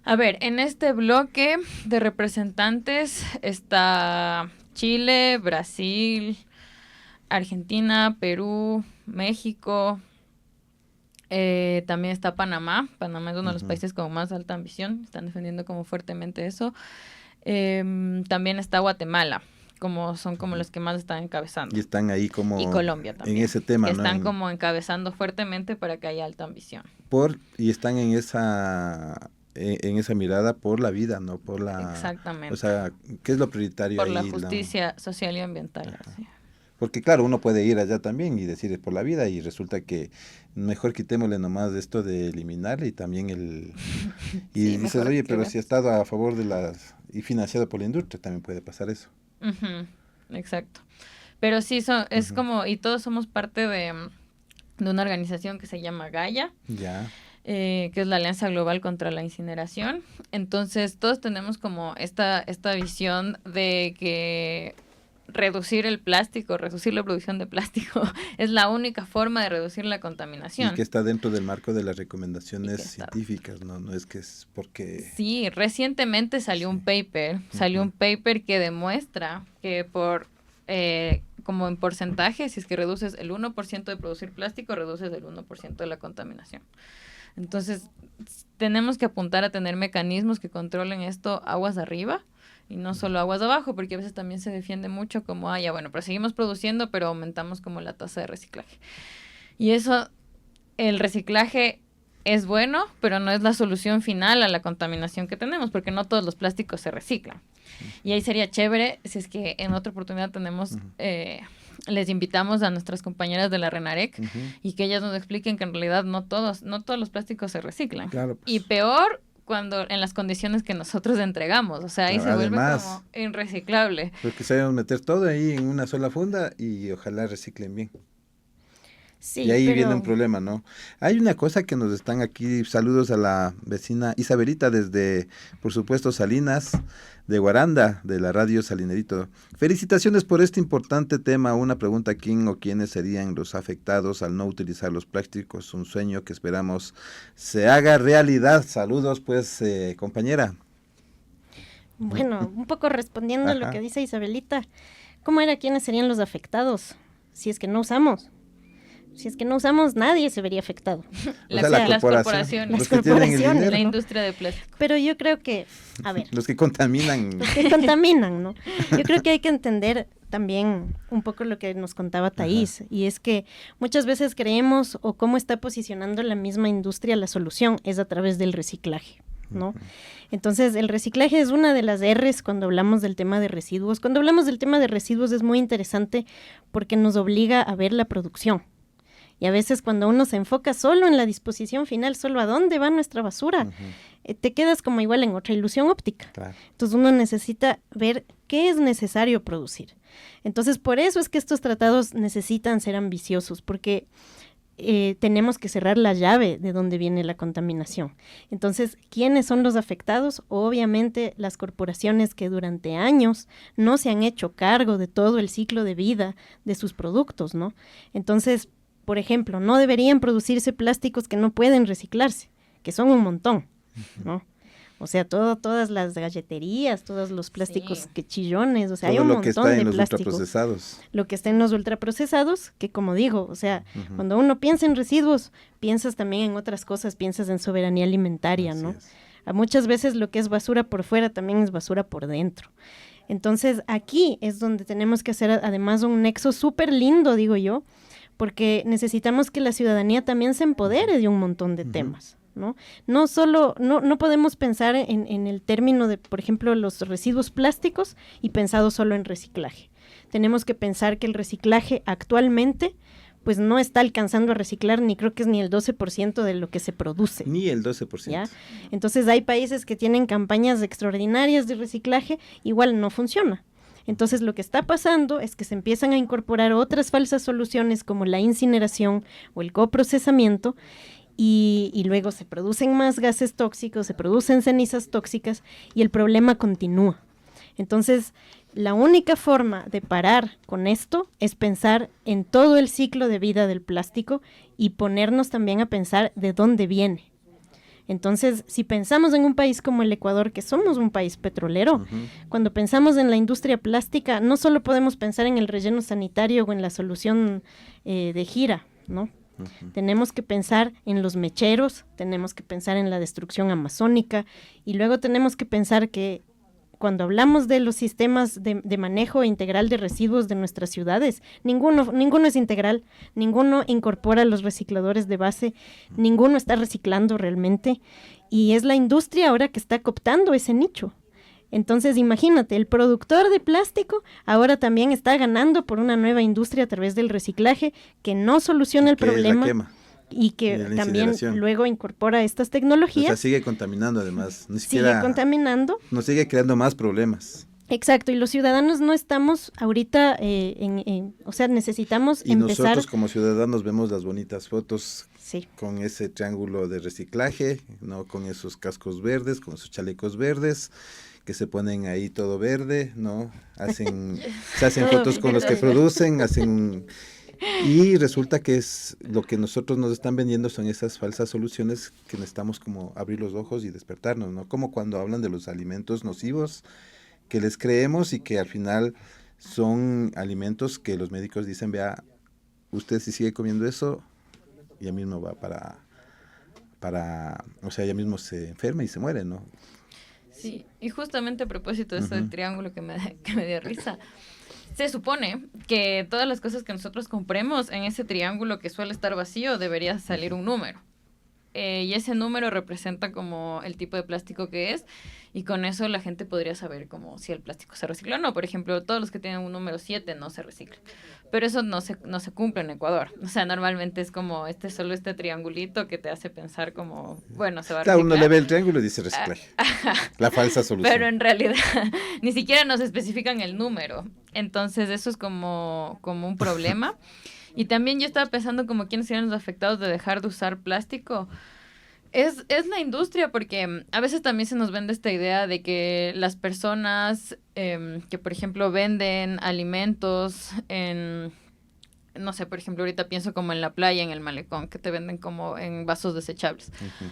A ver, en este bloque de representantes está Chile, Brasil, Argentina, Perú, México, También está Panamá. Panamá es uno de los países con más alta ambición. Están defendiendo como fuertemente eso. También está Guatemala, son como los que más están encabezando. Y están ahí como... Y Colombia también. En ese tema, que ¿no? están como encabezando fuertemente para que haya alta ambición. Y están en esa mirada por la vida, ¿no? Por la... Exactamente. O sea, ¿qué es lo prioritario por ahí? la justicia social y ambiental. Sí. Porque claro, uno puede ir allá también y decir es por la vida y resulta que mejor quitémosle nomás esto de eliminarle y también y Sí, dices, oye, pero si ha estado a favor de y financiado por la industria, también puede pasar eso. Exacto. Pero sí, es como, y todos somos parte de una organización que se llama Gaia. Ya. Que es la Alianza Global contra la Incineración. Entonces, todos tenemos como esta visión de que reducir el plástico, reducir la producción de plástico es la única forma de reducir la contaminación. Y que está dentro del marco de las recomendaciones científicas, ¿no? No es que es porque... Sí, recientemente salió un paper, que demuestra que como en porcentaje, si es que reduces el 1% de producir plástico, reduces el 1% de la contaminación. Entonces, tenemos que apuntar a tener mecanismos que controlen esto aguas arriba y no solo aguas abajo, porque a veces también se defiende mucho como, pero seguimos produciendo, pero aumentamos como la tasa de reciclaje. Y eso, el reciclaje es bueno, pero no es la solución final a la contaminación que tenemos, porque no todos los plásticos se reciclan. Y ahí sería chévere si es que en otra oportunidad tenemos... les invitamos a nuestras compañeras de la RENAREC y que ellas nos expliquen que en realidad no todos los plásticos se reciclan. Claro, pues. Y peor cuando en las condiciones que nosotros entregamos, o sea, ahí se vuelve como irreciclable. Porque sabemos meter todo ahí en una sola funda y ojalá reciclen bien. Sí, y ahí viene un problema, ¿no? Hay una cosa que nos están aquí, saludos a la vecina Isabelita desde, por supuesto, Salinas, de Guaranda, de la radio Salinerito. Felicitaciones por este importante tema. Una pregunta, ¿quién o quiénes serían los afectados al no utilizar los plásticos? Un sueño que esperamos se haga realidad. Saludos, pues, compañera. Bueno, un poco respondiendo a lo que dice Isabelita, ¿cómo era quiénes serían los afectados si es que no usamos? Si es que no usamos, nadie se vería afectado. Las corporaciones. Los que tienen el dinero, la industria de plástico. Pero yo creo que, a ver. Los que contaminan. ¿No? Yo creo que hay que entender también un poco lo que nos contaba Thaís, y es que muchas veces creemos, o cómo está posicionando la misma industria la solución, es a través del reciclaje, ¿no? Entonces, el reciclaje es una de las R's cuando hablamos del tema de residuos. Cuando hablamos del tema de residuos es muy interesante porque nos obliga a ver la producción. Y a veces cuando uno se enfoca solo en la disposición final, solo a dónde va nuestra basura, te quedas como igual en otra ilusión óptica. Claro. Entonces uno necesita ver qué es necesario producir. Entonces por eso es que estos tratados necesitan ser ambiciosos, porque tenemos que cerrar la llave de dónde viene la contaminación. Entonces, ¿quiénes son los afectados? Obviamente las corporaciones que durante años no se han hecho cargo de todo el ciclo de vida de sus productos, ¿no? Entonces, por ejemplo, no deberían producirse plásticos que no pueden reciclarse, que son un montón, ¿no? O sea, todas las galleterías, todos los plásticos que chillones, o sea, todo hay un montón de plásticos. Lo que está en los ultraprocesados. Lo que está en los ultraprocesados, que como digo, o sea, cuando uno piensa en residuos, piensas también en otras cosas, piensas en soberanía alimentaria, ¿no? Muchas veces lo que es basura por fuera también es basura por dentro. Entonces, aquí es donde tenemos que hacer además un nexo súper lindo, digo yo, porque necesitamos que la ciudadanía también se empodere de un montón de temas, ¿no? No solo, no podemos pensar en el término de, por ejemplo, los residuos plásticos y pensado solo en reciclaje. Tenemos que pensar que el reciclaje actualmente, pues no está alcanzando a reciclar ni creo que es ni el 12% de lo que se produce. Ni el 12%. ¿Ya? Entonces hay países que tienen campañas extraordinarias de reciclaje, igual no funciona. Entonces lo que está pasando es que se empiezan a incorporar otras falsas soluciones como la incineración o el coprocesamiento y luego se producen más gases tóxicos, se producen cenizas tóxicas y el problema continúa. Entonces la única forma de parar con esto es pensar en todo el ciclo de vida del plástico y ponernos también a pensar de dónde viene. Entonces, si pensamos en un país como el Ecuador, que somos un país petrolero, cuando pensamos en la industria plástica, no solo podemos pensar en el relleno sanitario o en la solución de gira, ¿no? Tenemos que pensar en los mecheros, tenemos que pensar en la destrucción amazónica y luego tenemos que pensar que cuando hablamos de los sistemas de manejo integral de residuos de nuestras ciudades, ninguno es integral, ninguno incorpora los recicladores de base, ninguno está reciclando realmente, y es la industria ahora que está cooptando ese nicho. Entonces, imagínate, el productor de plástico ahora también está ganando por una nueva industria a través del reciclaje que no soluciona el problema. Y que también luego incorpora estas tecnologías. O sea, sigue contaminando además. Sigue contaminando. Nos sigue creando más problemas. Exacto, y los ciudadanos no estamos ahorita, o sea, necesitamos y empezar. Nosotros como ciudadanos vemos las bonitas fotos sí. con ese triángulo de reciclaje, ¿no? Con esos cascos verdes, con esos chalecos verdes, que se ponen ahí todo verde, ¿no? Se hacen fotos con los que producen, y resulta que es lo que nosotros nos están vendiendo son esas falsas soluciones que necesitamos como abrir los ojos y despertarnos, ¿no? Como cuando hablan de los alimentos nocivos, que les creemos y que al final son alimentos que los médicos dicen, vea, usted si sigue comiendo eso, ya mismo va o sea, ya mismo se enferma y se muere, ¿no? Sí, y justamente a propósito de eso del triángulo que me dio risa, se supone que todas las cosas que nosotros compremos en ese triángulo que suele estar vacío debería salir un número. Y ese número representa como el tipo de plástico que es, y con eso la gente podría saber como si el plástico se recicla o no. Por ejemplo, todos los que tienen un número 7 no se reciclan, pero eso no se cumple en Ecuador. O sea, normalmente es como solo este triangulito que te hace pensar como, bueno, se va a reciclar. Uno le ve el triángulo y dice reciclaje. La falsa solución. Pero en realidad ni siquiera nos especifican el número. Entonces eso es como un problema. Y también yo estaba pensando como quiénes serían los afectados de dejar de usar plástico. Es la industria, porque a veces también se nos vende esta idea de que las personas que, por ejemplo, venden alimentos en... No sé, por ejemplo, ahorita pienso como en la playa, en el malecón, que te venden como en vasos desechables.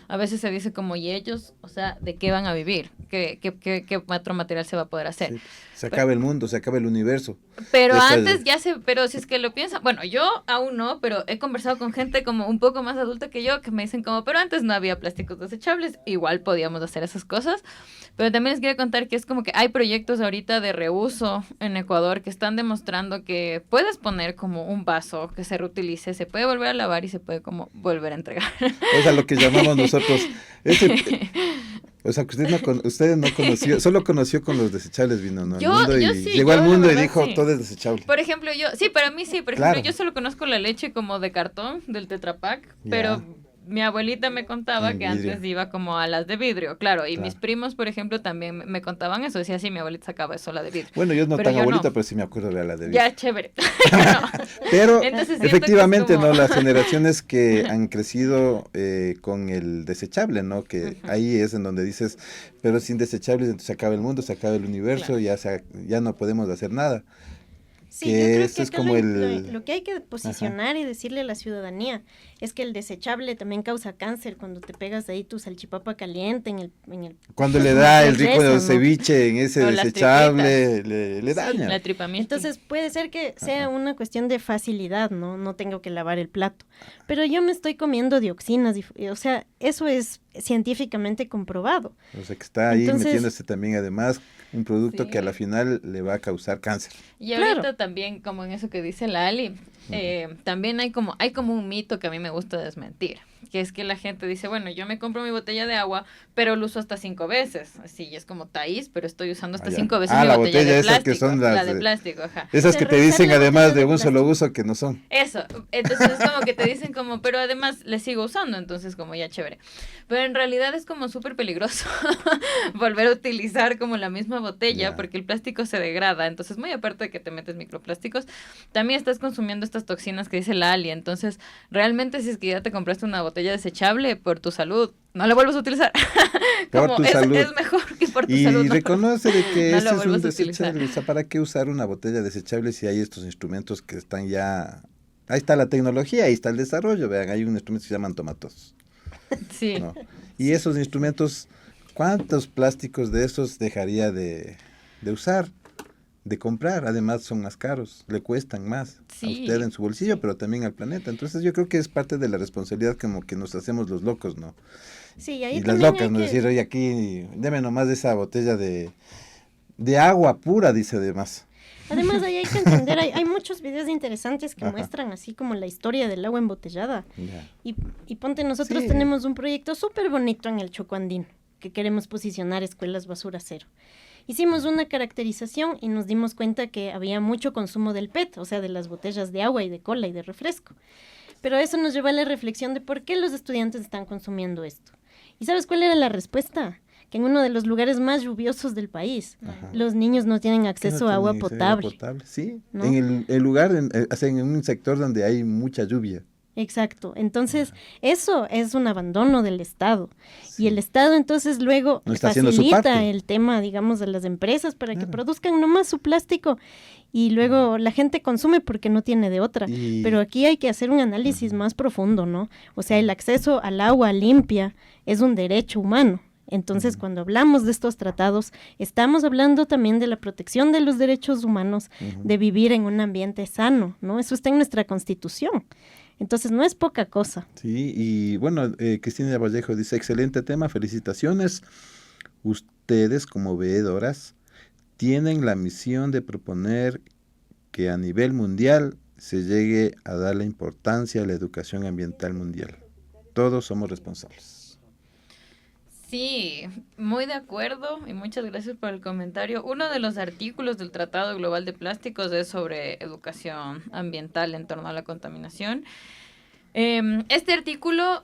A veces se dice como, ¿y ellos? O sea, ¿de qué van a vivir? ¿Qué otro material se va a poder hacer? Sí, se acaba el mundo, se acaba el universo. Pero antes pero si es que lo piensan, bueno, yo aún no, pero he conversado con gente como un poco más adulta que yo, que me dicen como, pero antes no había plásticos desechables, igual podíamos hacer esas cosas. Pero también les quiero contar que es como que hay proyectos ahorita de reuso en Ecuador que están demostrando que puedes poner como un vaso que se reutilice, se puede volver a lavar y se puede como volver a entregar. O sea, lo que llamamos nosotros, o sea, que usted no conoció, solo conoció con los desechables vino, ¿no? Yo sí, llegó al mundo y verdad, dijo, sí. todo es desechable. Por ejemplo, para mí sí, por ejemplo, yo solo conozco la leche como de cartón, del Tetra Pak, pero mi abuelita me contaba que antes iba como a las de vidrio, claro, y mis primos, por ejemplo, también me contaban eso, decía, sí, mi abuelita sacaba eso, la de vidrio. Bueno, yo no tan abuelita, pero sí me acuerdo de la de vidrio. Ya, chévere. Pero entonces, efectivamente, como... ¿no? Las generaciones que han crecido con el desechable, ¿no? Que ahí es en donde dices, pero sin desechables entonces se acaba el mundo, se acaba el universo, claro. Ya no podemos hacer nada. Sí, que yo creo eso que es como lo que hay que posicionar y decirle a la ciudadanía es que el desechable también causa cáncer cuando te pegas ahí tu salchipapa caliente en el cuando le da el rico ¿no? ceviche en ese desechable, le daña. La tripamiento. Entonces puede ser que sea una cuestión de facilidad, no tengo que lavar el plato. Pero yo me estoy comiendo dioxinas, o sea, eso es científicamente comprobado. O sea, que está ahí metiéndose también además un producto que a la final le va a causar cáncer. Y ahorita también, como en eso que dice la Ali, también hay como un mito que a mí me gusta desmentir, que es que la gente dice, bueno, yo me compro mi botella de agua, pero lo uso hasta 5 veces. Así, es como Taís, pero estoy usando hasta 5 veces mi botella de plástico. Que son la de plástico, ajá. Esas que te dicen además de un solo uso que no son. Eso, entonces es como que te dicen como, pero además le sigo usando, entonces como ya chévere. Pero en realidad es como súper peligroso volver a utilizar como la misma botella, porque el plástico se degrada. Entonces, muy aparte de que te metes microplásticos, también estás consumiendo estas toxinas que dice la Ali. Entonces, realmente si es que ya te compraste una botella desechable por tu salud, no la vuelvas a utilizar. Por tu salud. Es mejor que por tu y salud. Y reconoce de que no ese es un desechable. O sea, ¿para qué usar una botella desechable si hay estos instrumentos que están ya... Ahí está la tecnología, ahí está el desarrollo. Vean, hay un instrumento que se llaman tomatos. Sí. ¿No? Y esos instrumentos, ¿cuántos plásticos de esos dejaría de usar? comprar, además son más caros, le cuestan más a Sí, usted en su bolsillo, pero también al planeta. Entonces yo creo que es parte de la responsabilidad como que nos hacemos los locos, ¿no? Sí, ahí Y las también locas, hay ¿no? que- Decir, oye, aquí, deme nomás de esa botella de agua pura, dice además. Además, ahí hay que entender, hay muchos videos interesantes que Ajá. muestran así como la historia del agua embotellada. Ya. Y ponte, nosotros Sí. tenemos un proyecto súper bonito en el Choco Andino, que queremos posicionar escuelas basura cero. Hicimos una caracterización y nos dimos cuenta que había mucho consumo del PET, o sea, de las botellas de agua y de cola y de refresco. Pero eso nos llevó a la reflexión de por qué los estudiantes están consumiendo esto. ¿Y sabes cuál era la respuesta? Que en uno de los lugares más lluviosos del país, Ajá. los niños no tienen acceso a agua Tiene que ser potable. Sí, ¿No? en el lugar, o sea, en un sector donde hay mucha lluvia. Exacto. Entonces, eso es un abandono del Estado. Sí. Y el Estado entonces luego No está haciendo su facilita parte. el tema, digamos, de las empresas para que Claro. produzcan nomás su plástico y luego la gente consume porque no tiene de otra. Y- Pero aquí hay que hacer un análisis más profundo, ¿no? O sea, el acceso al agua limpia es un derecho humano. Entonces, cuando hablamos de estos tratados, estamos hablando también de la protección de los derechos humanos, de vivir en un ambiente sano, ¿no? Eso está en nuestra Constitución. Entonces, no es poca cosa. Sí, y bueno, Cristina Vallejo dice, excelente tema, felicitaciones. Ustedes como veedoras tienen la misión de proponer que a nivel mundial se llegue a dar la importancia a la educación ambiental mundial. Todos somos responsables. Sí, muy de acuerdo y muchas gracias por el comentario. Uno de los artículos del Tratado Global de Plásticos es sobre educación ambiental en torno a la contaminación. Este artículo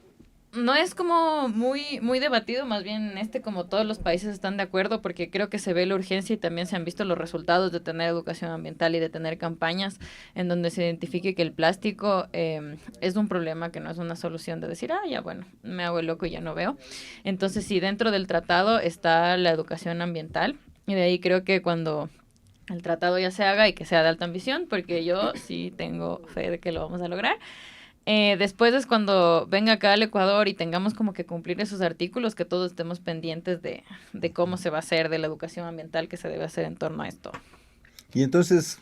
no es como muy debatido, más bien como todos los países están de acuerdo porque creo que se ve la urgencia y también se han visto los resultados de tener educación ambiental y de tener campañas en donde se identifique que el plástico es un problema, que no es una solución de decir, ya bueno, me hago el loco y ya no veo. Entonces sí, dentro del tratado está la educación ambiental y de ahí creo que cuando el tratado ya se haga y que sea de alta ambición, porque yo sí tengo fe de que lo vamos a lograr. Después es cuando venga acá al Ecuador y tengamos como que cumplir esos artículos, que todos estemos pendientes de cómo se va a hacer, de la educación ambiental que se debe hacer en torno a esto. Y entonces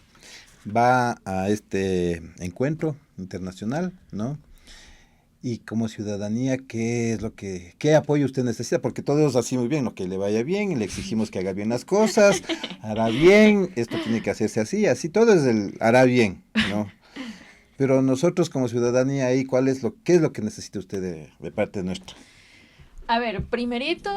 va a este encuentro internacional, ¿no? Y como ciudadanía, ¿qué apoyo usted necesita? Porque todos así muy bien, lo que le vaya bien, le exigimos que haga bien las cosas, hará bien, esto tiene que hacerse así, todo es hará bien, ¿no? Pero nosotros como ciudadanía ahí, ¿qué es lo que necesita usted de parte nuestra? A ver, primerito,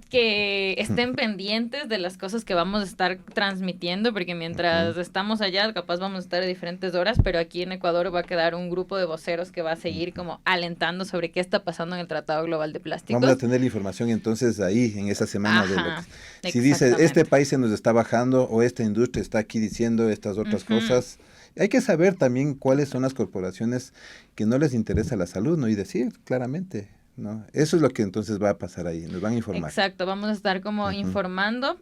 que estén pendientes de las cosas que vamos a estar transmitiendo, porque mientras estamos allá, capaz vamos a estar a diferentes horas, pero aquí en Ecuador va a quedar un grupo de voceros que va a seguir como alentando sobre qué está pasando en el Tratado Global de Plásticos. Vamos a tener la información entonces ahí, en esa semana. Ajá, Si dice, este exactamente. país se nos está bajando o esta industria está aquí diciendo estas otras cosas, hay que saber también cuáles son las corporaciones que no les interesa la salud, ¿no? Y decir claramente, ¿no? Eso es lo que entonces va a pasar ahí, nos van a informar. Exacto, vamos a estar como informando.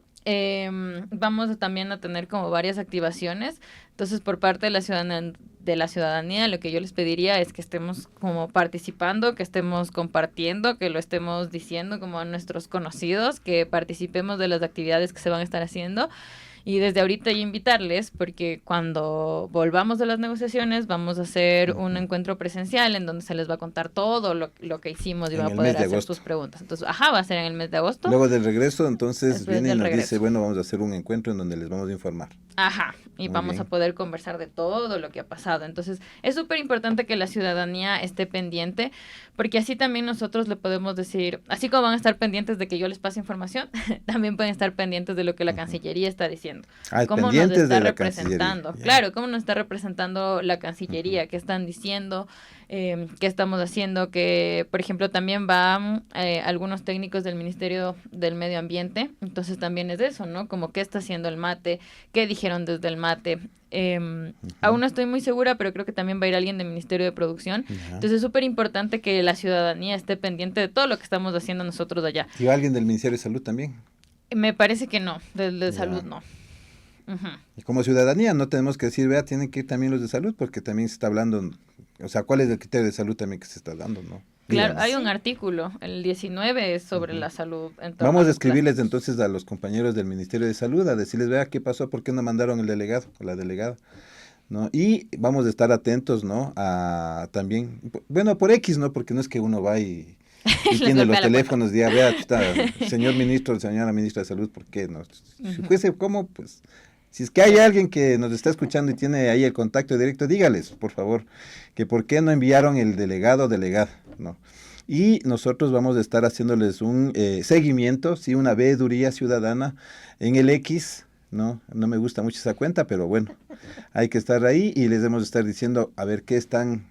Vamos también a tener como varias activaciones. Entonces, por parte de la ciudadanía, lo que yo les pediría es que estemos como participando, que estemos compartiendo, que lo estemos diciendo como a nuestros conocidos, que participemos de las actividades que se van a estar haciendo. Y desde ahorita ya invitarles, porque cuando volvamos de las negociaciones vamos a hacer un encuentro presencial en donde se les va a contar todo lo que hicimos y En van a el poder mes de hacer agosto. sus preguntas. Entonces, va a ser en el mes de agosto. Luego del regreso, entonces Después viene y del nos regreso. dice, bueno, vamos a hacer un encuentro en donde les vamos a informar. Y Muy vamos bien. a poder conversar de todo lo que ha pasado. Entonces, es súper importante que la ciudadanía esté pendiente, porque así también nosotros le podemos decir, así como van a estar pendientes de que yo les pase información, también pueden estar pendientes de lo que la Cancillería está diciendo. Cómo nos Pendientes está de la representando. Cancillería. Claro, cómo nos está representando la Cancillería, qué están diciendo, qué estamos haciendo, que, por ejemplo, también van algunos técnicos del Ministerio del Medio Ambiente, entonces también es eso, ¿no? Como qué está haciendo el mate, qué dijeron desde el mate. Aún no estoy muy segura, pero creo que también va a ir alguien del Ministerio de Producción. Ajá. Entonces es súper importante que la ciudadanía esté pendiente de todo lo que estamos haciendo nosotros allá. ¿Y alguien del Ministerio de Salud también? Me parece que no, del de Ya. salud no. Ujú. Y como ciudadanía no tenemos que decir, tienen que ir también los de salud, porque también se está hablando, o sea, ¿cuál es el criterio de salud también que se está dando, no? Claro, Díganos. hay un artículo, el 19 es sobre la salud. en torno Vamos a los escribirles plásticos. entonces a los compañeros del Ministerio de Salud, a decirles, vea qué pasó, por qué no mandaron el delegado o la delegada, ¿no? Y vamos a estar atentos, ¿no? A también, bueno, por X, ¿no? Porque no es que uno va y Les tiene los golpea la teléfonos, ya vea, está, señor ministro, señora ministra de Salud, ¿por qué no? Si fuese como, pues, si es que hay alguien que nos está escuchando y tiene ahí el contacto directo, dígales, por favor, que por qué no enviaron el delegado o delegada, ¿no? Y nosotros vamos a estar haciéndoles un seguimiento, sí, una veeduría ciudadana en el X, ¿no? No me gusta mucho esa cuenta, pero bueno, hay que estar ahí y les debemos estar diciendo a ver qué están,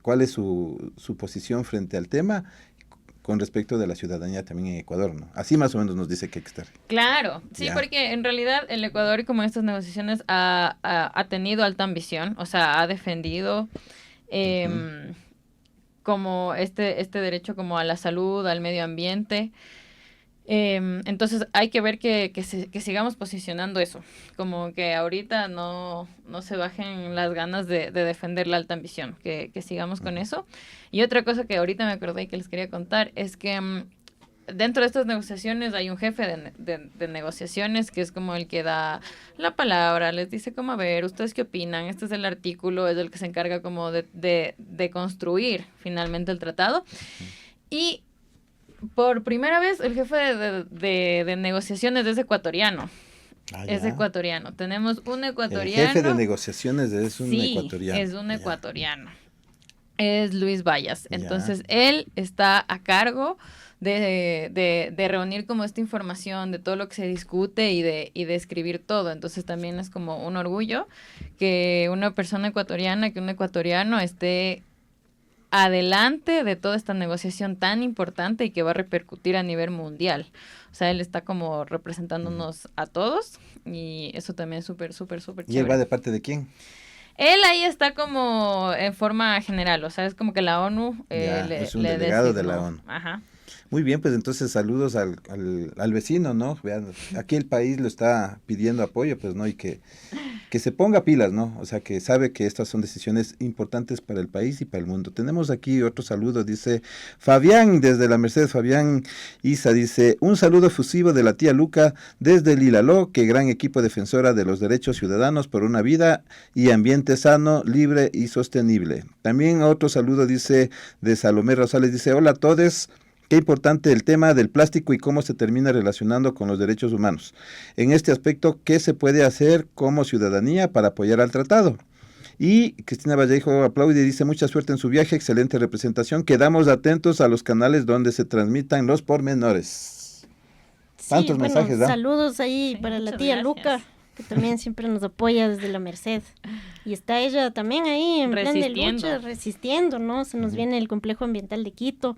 cuál es su posición frente al tema con respecto de la ciudadanía también en Ecuador, ¿no? Así más o menos nos dice que hay que estar. Claro, sí, Ya. porque en realidad el Ecuador, como en estas negociaciones, ha tenido alta ambición, o sea, ha defendido como este derecho como a la salud, al medio ambiente. Entonces hay que ver que sigamos posicionando eso, como que ahorita no se bajen las ganas de defender la alta ambición, que sigamos con eso. Y otra cosa que ahorita me acordé y que les quería contar es que dentro de estas negociaciones hay un jefe de negociaciones que es como el que da la palabra, les dice como, a ver, ¿ustedes qué opinan? Este es el artículo, es el que se encarga como de construir finalmente el tratado. Y por primera vez el jefe de negociaciones es ecuatoriano. Ah, Es ya. ecuatoriano. Tenemos un El ecuatoriano. jefe de negociaciones es un Sí, ecuatoriano. es un Ya. ecuatoriano. Es Luis Vallas. Ya. Entonces, él está a cargo de reunir como esta información de todo lo que se discute y de escribir todo. Entonces, también es como un orgullo que una persona ecuatoriana, que un ecuatoriano esté adelante de toda esta negociación tan importante y que va a repercutir a nivel mundial. O sea, él está como representándonos a todos y eso también es súper, súper, súper ¿Y él va chévere. de parte de quién? Él ahí está como en forma general, o sea, es como que la ONU Ya, le, es un le delegado de designó. la ONU. Ajá. Muy bien, pues entonces saludos al vecino, ¿no? Vean, aquí el país lo está pidiendo apoyo, pues, ¿no? Y que se ponga pilas, ¿no? O sea, que sabe que estas son decisiones importantes para el país y para el mundo. Tenemos aquí otro saludo, dice Fabián, desde la Merced, Fabián Isa, dice, un saludo efusivo de la tía Luca desde Lilaló, que gran equipo defensora de los derechos ciudadanos por una vida y ambiente sano, libre y sostenible. También otro saludo, dice, de Salomé Rosales, dice, hola a todos. Qué importante el tema del plástico y cómo se termina relacionando con los derechos humanos. En este aspecto, ¿qué se puede hacer como ciudadanía para apoyar al tratado? Y Cristina Vallejo aplaude y dice, mucha suerte en su viaje, excelente representación. Quedamos atentos a los canales donde se transmitan los pormenores. Tantos bueno, mensajes, ¿da? saludos ahí Sí, para la muchas tía gracias. Luca, que también siempre nos apoya desde la Merced. Y está ella también ahí en plan de Resistiendo. lucha, resistiendo, ¿no? Se nos viene el complejo ambiental de Quito,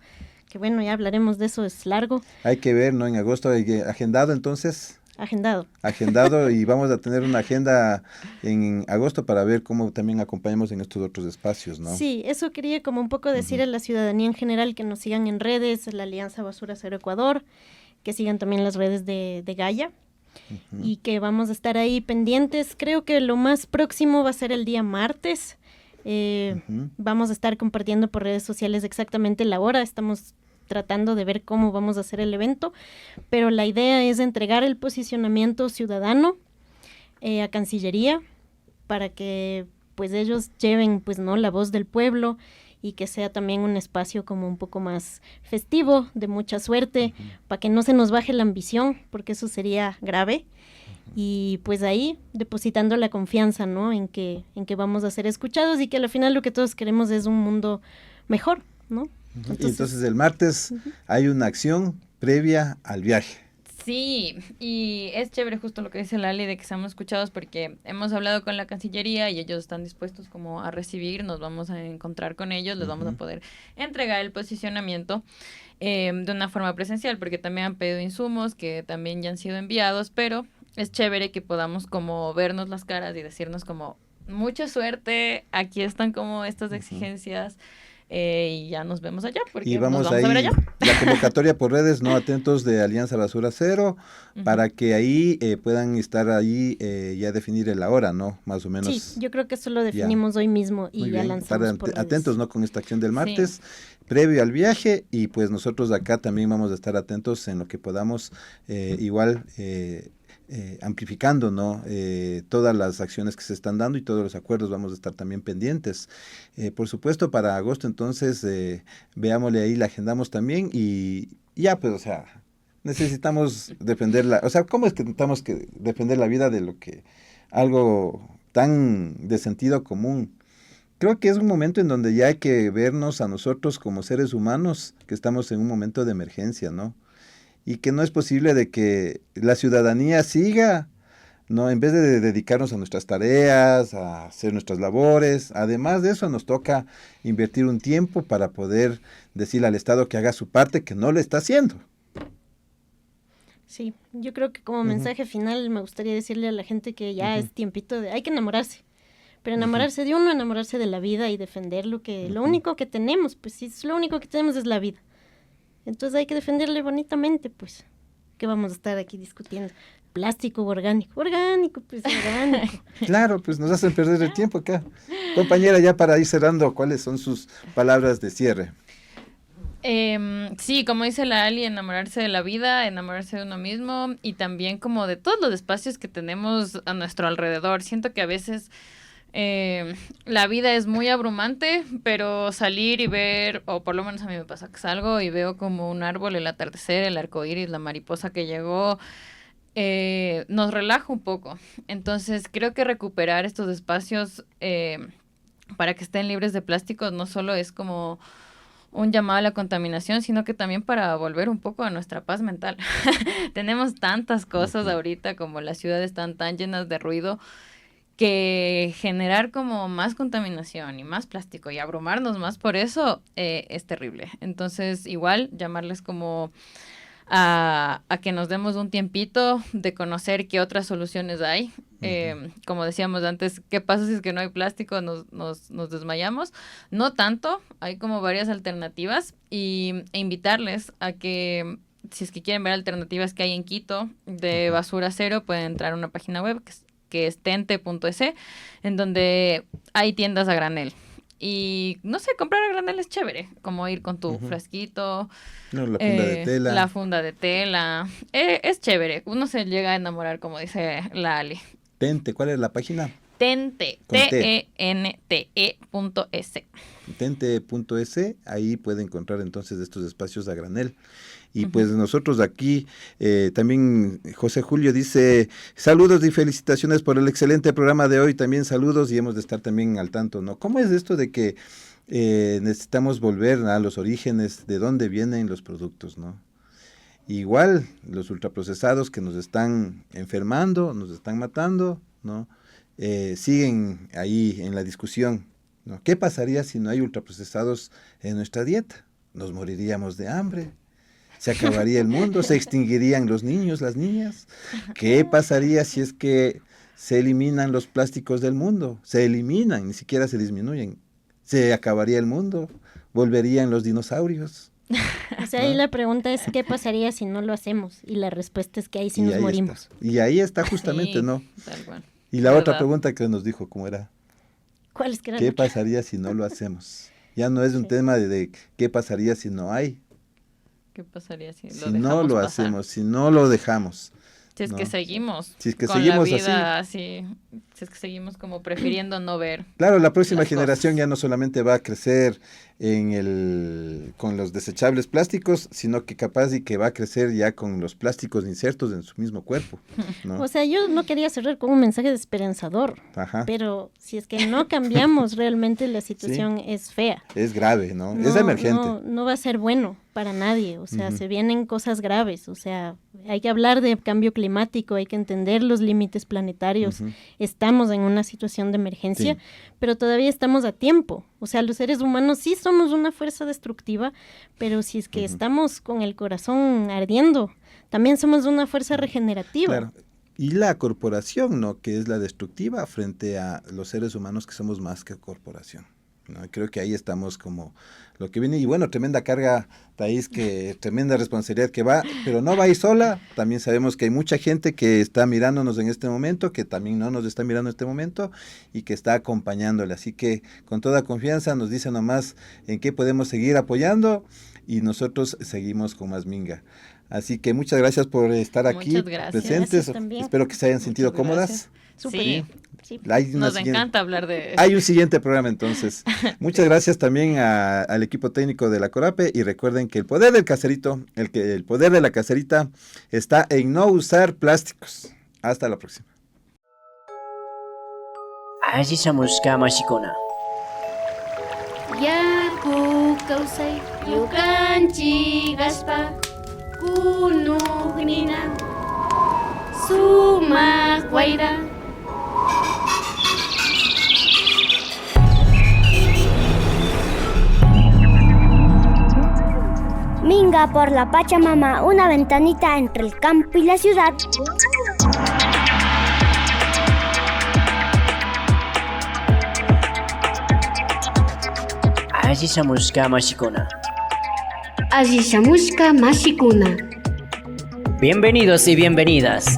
que bueno, ya hablaremos de eso, es largo, Hay que ver, ¿no? En agosto, agendado entonces, agendado. agendado y vamos a tener una agenda en agosto para ver cómo también acompañamos en estos otros espacios, ¿no? Sí, eso quería como un poco decir a la ciudadanía en general, que nos sigan en redes, la Alianza Basura Cero Ecuador, que sigan también las redes de Gaia. Y que vamos a estar ahí pendientes. Creo que lo más próximo va a ser el día martes. Vamos a estar compartiendo por redes sociales exactamente la hora. Estamos tratando de ver cómo vamos a hacer el evento, pero la idea es entregar el posicionamiento ciudadano a Cancillería para que pues ellos lleven pues no la voz del pueblo y que sea también un espacio como un poco más festivo, de mucha suerte, para que no se nos baje la ambición, porque eso sería grave. Y pues ahí depositando la confianza, ¿no? En que vamos a ser escuchados y que al final lo que todos queremos es un mundo mejor, ¿no? Y entonces el martes hay una acción previa al viaje. Sí, y es chévere justo lo que dice Lali de que seamos escuchados porque hemos hablado con la Cancillería y ellos están dispuestos como a recibir, nos vamos a encontrar con ellos, les vamos a poder entregar el posicionamiento de una forma presencial porque también han pedido insumos que también ya han sido enviados, pero es chévere que podamos como vernos las caras y decirnos como mucha suerte, aquí están como estas exigencias. y ya nos vemos allá, porque Y nos vamos vamos a ver ahí, allá. la convocatoria por redes, no atentos de Alianza Basura Cero, para que ahí puedan estar ahí, ya definir la hora, ¿no? Más o menos. Sí, yo creo que eso lo definimos hoy mismo y Muy ya bien, lanzamos estar por redes. atentos, ¿no? Con esta acción del martes, previo al viaje, y pues nosotros acá también vamos a estar atentos en lo que podamos, igual amplificando, ¿no? Todas las acciones que se están dando y todos los acuerdos vamos a estar también pendientes. Por supuesto, para agosto entonces, veámosle ahí, la agendamos también y ya, pues, o sea, necesitamos defender o sea, ¿cómo es que necesitamos que defender la vida de lo que, algo tan de sentido común? Creo que es un momento en donde ya hay que vernos a nosotros como seres humanos, que estamos en un momento de emergencia, ¿no? Y que no es posible de que la ciudadanía siga, ¿no? En vez de dedicarnos a nuestras tareas, a hacer nuestras labores, además de eso nos toca invertir un tiempo para poder decirle al Estado que haga su parte, que no lo está haciendo. Sí, yo creo que como mensaje final me gustaría decirle a la gente que ya es tiempito hay que enamorarse, pero enamorarse de uno, enamorarse de la vida y defender lo único que tenemos, pues si es lo único que tenemos es la vida. Entonces hay que defenderle bonitamente, pues, que vamos a estar aquí discutiendo. Plástico o orgánico. Orgánico, pues orgánico. Claro, pues nos hacen perder el tiempo acá. Compañera, ya para ir cerrando, ¿cuáles son sus palabras de cierre? Sí, como dice la Ali, enamorarse de la vida, enamorarse de uno mismo y también como de todos los espacios que tenemos a nuestro alrededor. Siento que a veces la vida es muy abrumante, pero salir y ver, o por lo menos a mí me pasa que salgo y veo como un árbol, el atardecer, el arco iris, la mariposa que llegó, nos relaja un poco. Entonces creo que recuperar estos espacios para que estén libres de plásticos no solo es como un llamado a la contaminación, sino que también para volver un poco a nuestra paz mental. Tenemos tantas cosas ahorita, como las ciudades están tan llenas de ruido, que generar como más contaminación y más plástico y abrumarnos más por eso es terrible. Entonces, igual, llamarles como a que nos demos un tiempito de conocer qué otras soluciones hay. Como decíamos antes, ¿qué pasa si es que no hay plástico? Nos desmayamos. No tanto, hay como varias alternativas e invitarles a que, si es que quieren ver alternativas que hay en Quito de basura cero, pueden entrar a una página web que es tente.es, en donde hay tiendas a granel. Y, no sé, comprar a granel es chévere, como ir con tu frasquito. No, la funda de tela. La funda de tela. Es chévere, uno se llega a enamorar, como dice la Ali. Tente, ¿cuál es la página? Tente, Tente.es. Tente.es, ahí puede encontrar entonces estos espacios a granel. Y pues nosotros aquí, también José Julio dice, saludos y felicitaciones por el excelente programa de hoy, también saludos y hemos de estar también al tanto, ¿no? ¿Cómo es esto de que necesitamos volver a los orígenes, de dónde vienen los productos, ¿no? Igual, los ultraprocesados que nos están enfermando, nos están matando, ¿no? Siguen ahí en la discusión, ¿no? ¿Qué pasaría si no hay ultraprocesados en nuestra dieta? Nos moriríamos de hambre. Se acabaría el mundo, se extinguirían los niños, las niñas. ¿Qué pasaría si es que se eliminan los plásticos del mundo? Se eliminan, ni siquiera se disminuyen. Se acabaría el mundo, volverían los dinosaurios. O sea, ahí la pregunta es, ¿qué pasaría si no lo hacemos? Y la respuesta es que ahí sí nos morimos. Y ahí está justamente, Sí, ¿no? tal cual. Y la ¿Verdad? otra pregunta que nos dijo, ¿cómo era? ¿Cuál es que era? ¿Qué pasaría si no lo hacemos? Ya no es un tema de qué pasaría si no hay. ¿Qué pasaría si Si no lo pasar? hacemos, si no lo dejamos. Si es ¿no? que seguimos Si es que con seguimos la vida así, si es que seguimos como prefiriendo no ver. Claro, la próxima las generación cosas. ya no solamente va a crecer con los desechables plásticos, sino que capaz y que va a crecer ya con los plásticos insertos en su mismo cuerpo, ¿no? O sea, yo no quería cerrar con un mensaje esperanzador, Ajá. pero si es que no cambiamos realmente la situación es fea. Es grave, ¿no? Es emergente. No va a ser bueno para nadie, o sea, se vienen cosas graves, o sea, hay que hablar de cambio climático, hay que entender los límites planetarios, estamos en una situación de emergencia, Sí. pero todavía estamos a tiempo, o sea, los seres humanos sí somos una fuerza destructiva, pero si es que estamos con el corazón ardiendo, también somos una fuerza regenerativa. Claro. Y la corporación, ¿no? Que es la destructiva frente a los seres humanos que somos más que corporación, ¿no? Creo que ahí estamos como lo que viene. Y bueno, tremenda carga, Thais, que tremenda responsabilidad que va, pero no va a ir sola. También sabemos que hay mucha gente que está mirándonos en este momento, que también no nos está mirando en este momento y que está acompañándole. Así que con toda confianza nos dice nomás en qué podemos seguir apoyando y nosotros seguimos con más Minga. Así que muchas gracias por estar aquí Muchas gracias. presentes. Espero que se hayan sentido Muchas cómodas. gracias. Súper. Sí, Sí. nos encanta hablar de Hay un siguiente programa entonces. Muchas gracias también al equipo técnico de la Corape y recuerden que el poder del caserito, el poder de la caserita está en no usar plásticos. Hasta la próxima. Ajisamushka Mashikuna. Yaku kausay yukanchik aspa kunugnina sumaq wayra. Minga por la Pachamama, una ventanita entre el campo y la ciudad. Ajisamushka Mashikuna. Asishamushka mashikuna. Bienvenidos y bienvenidas.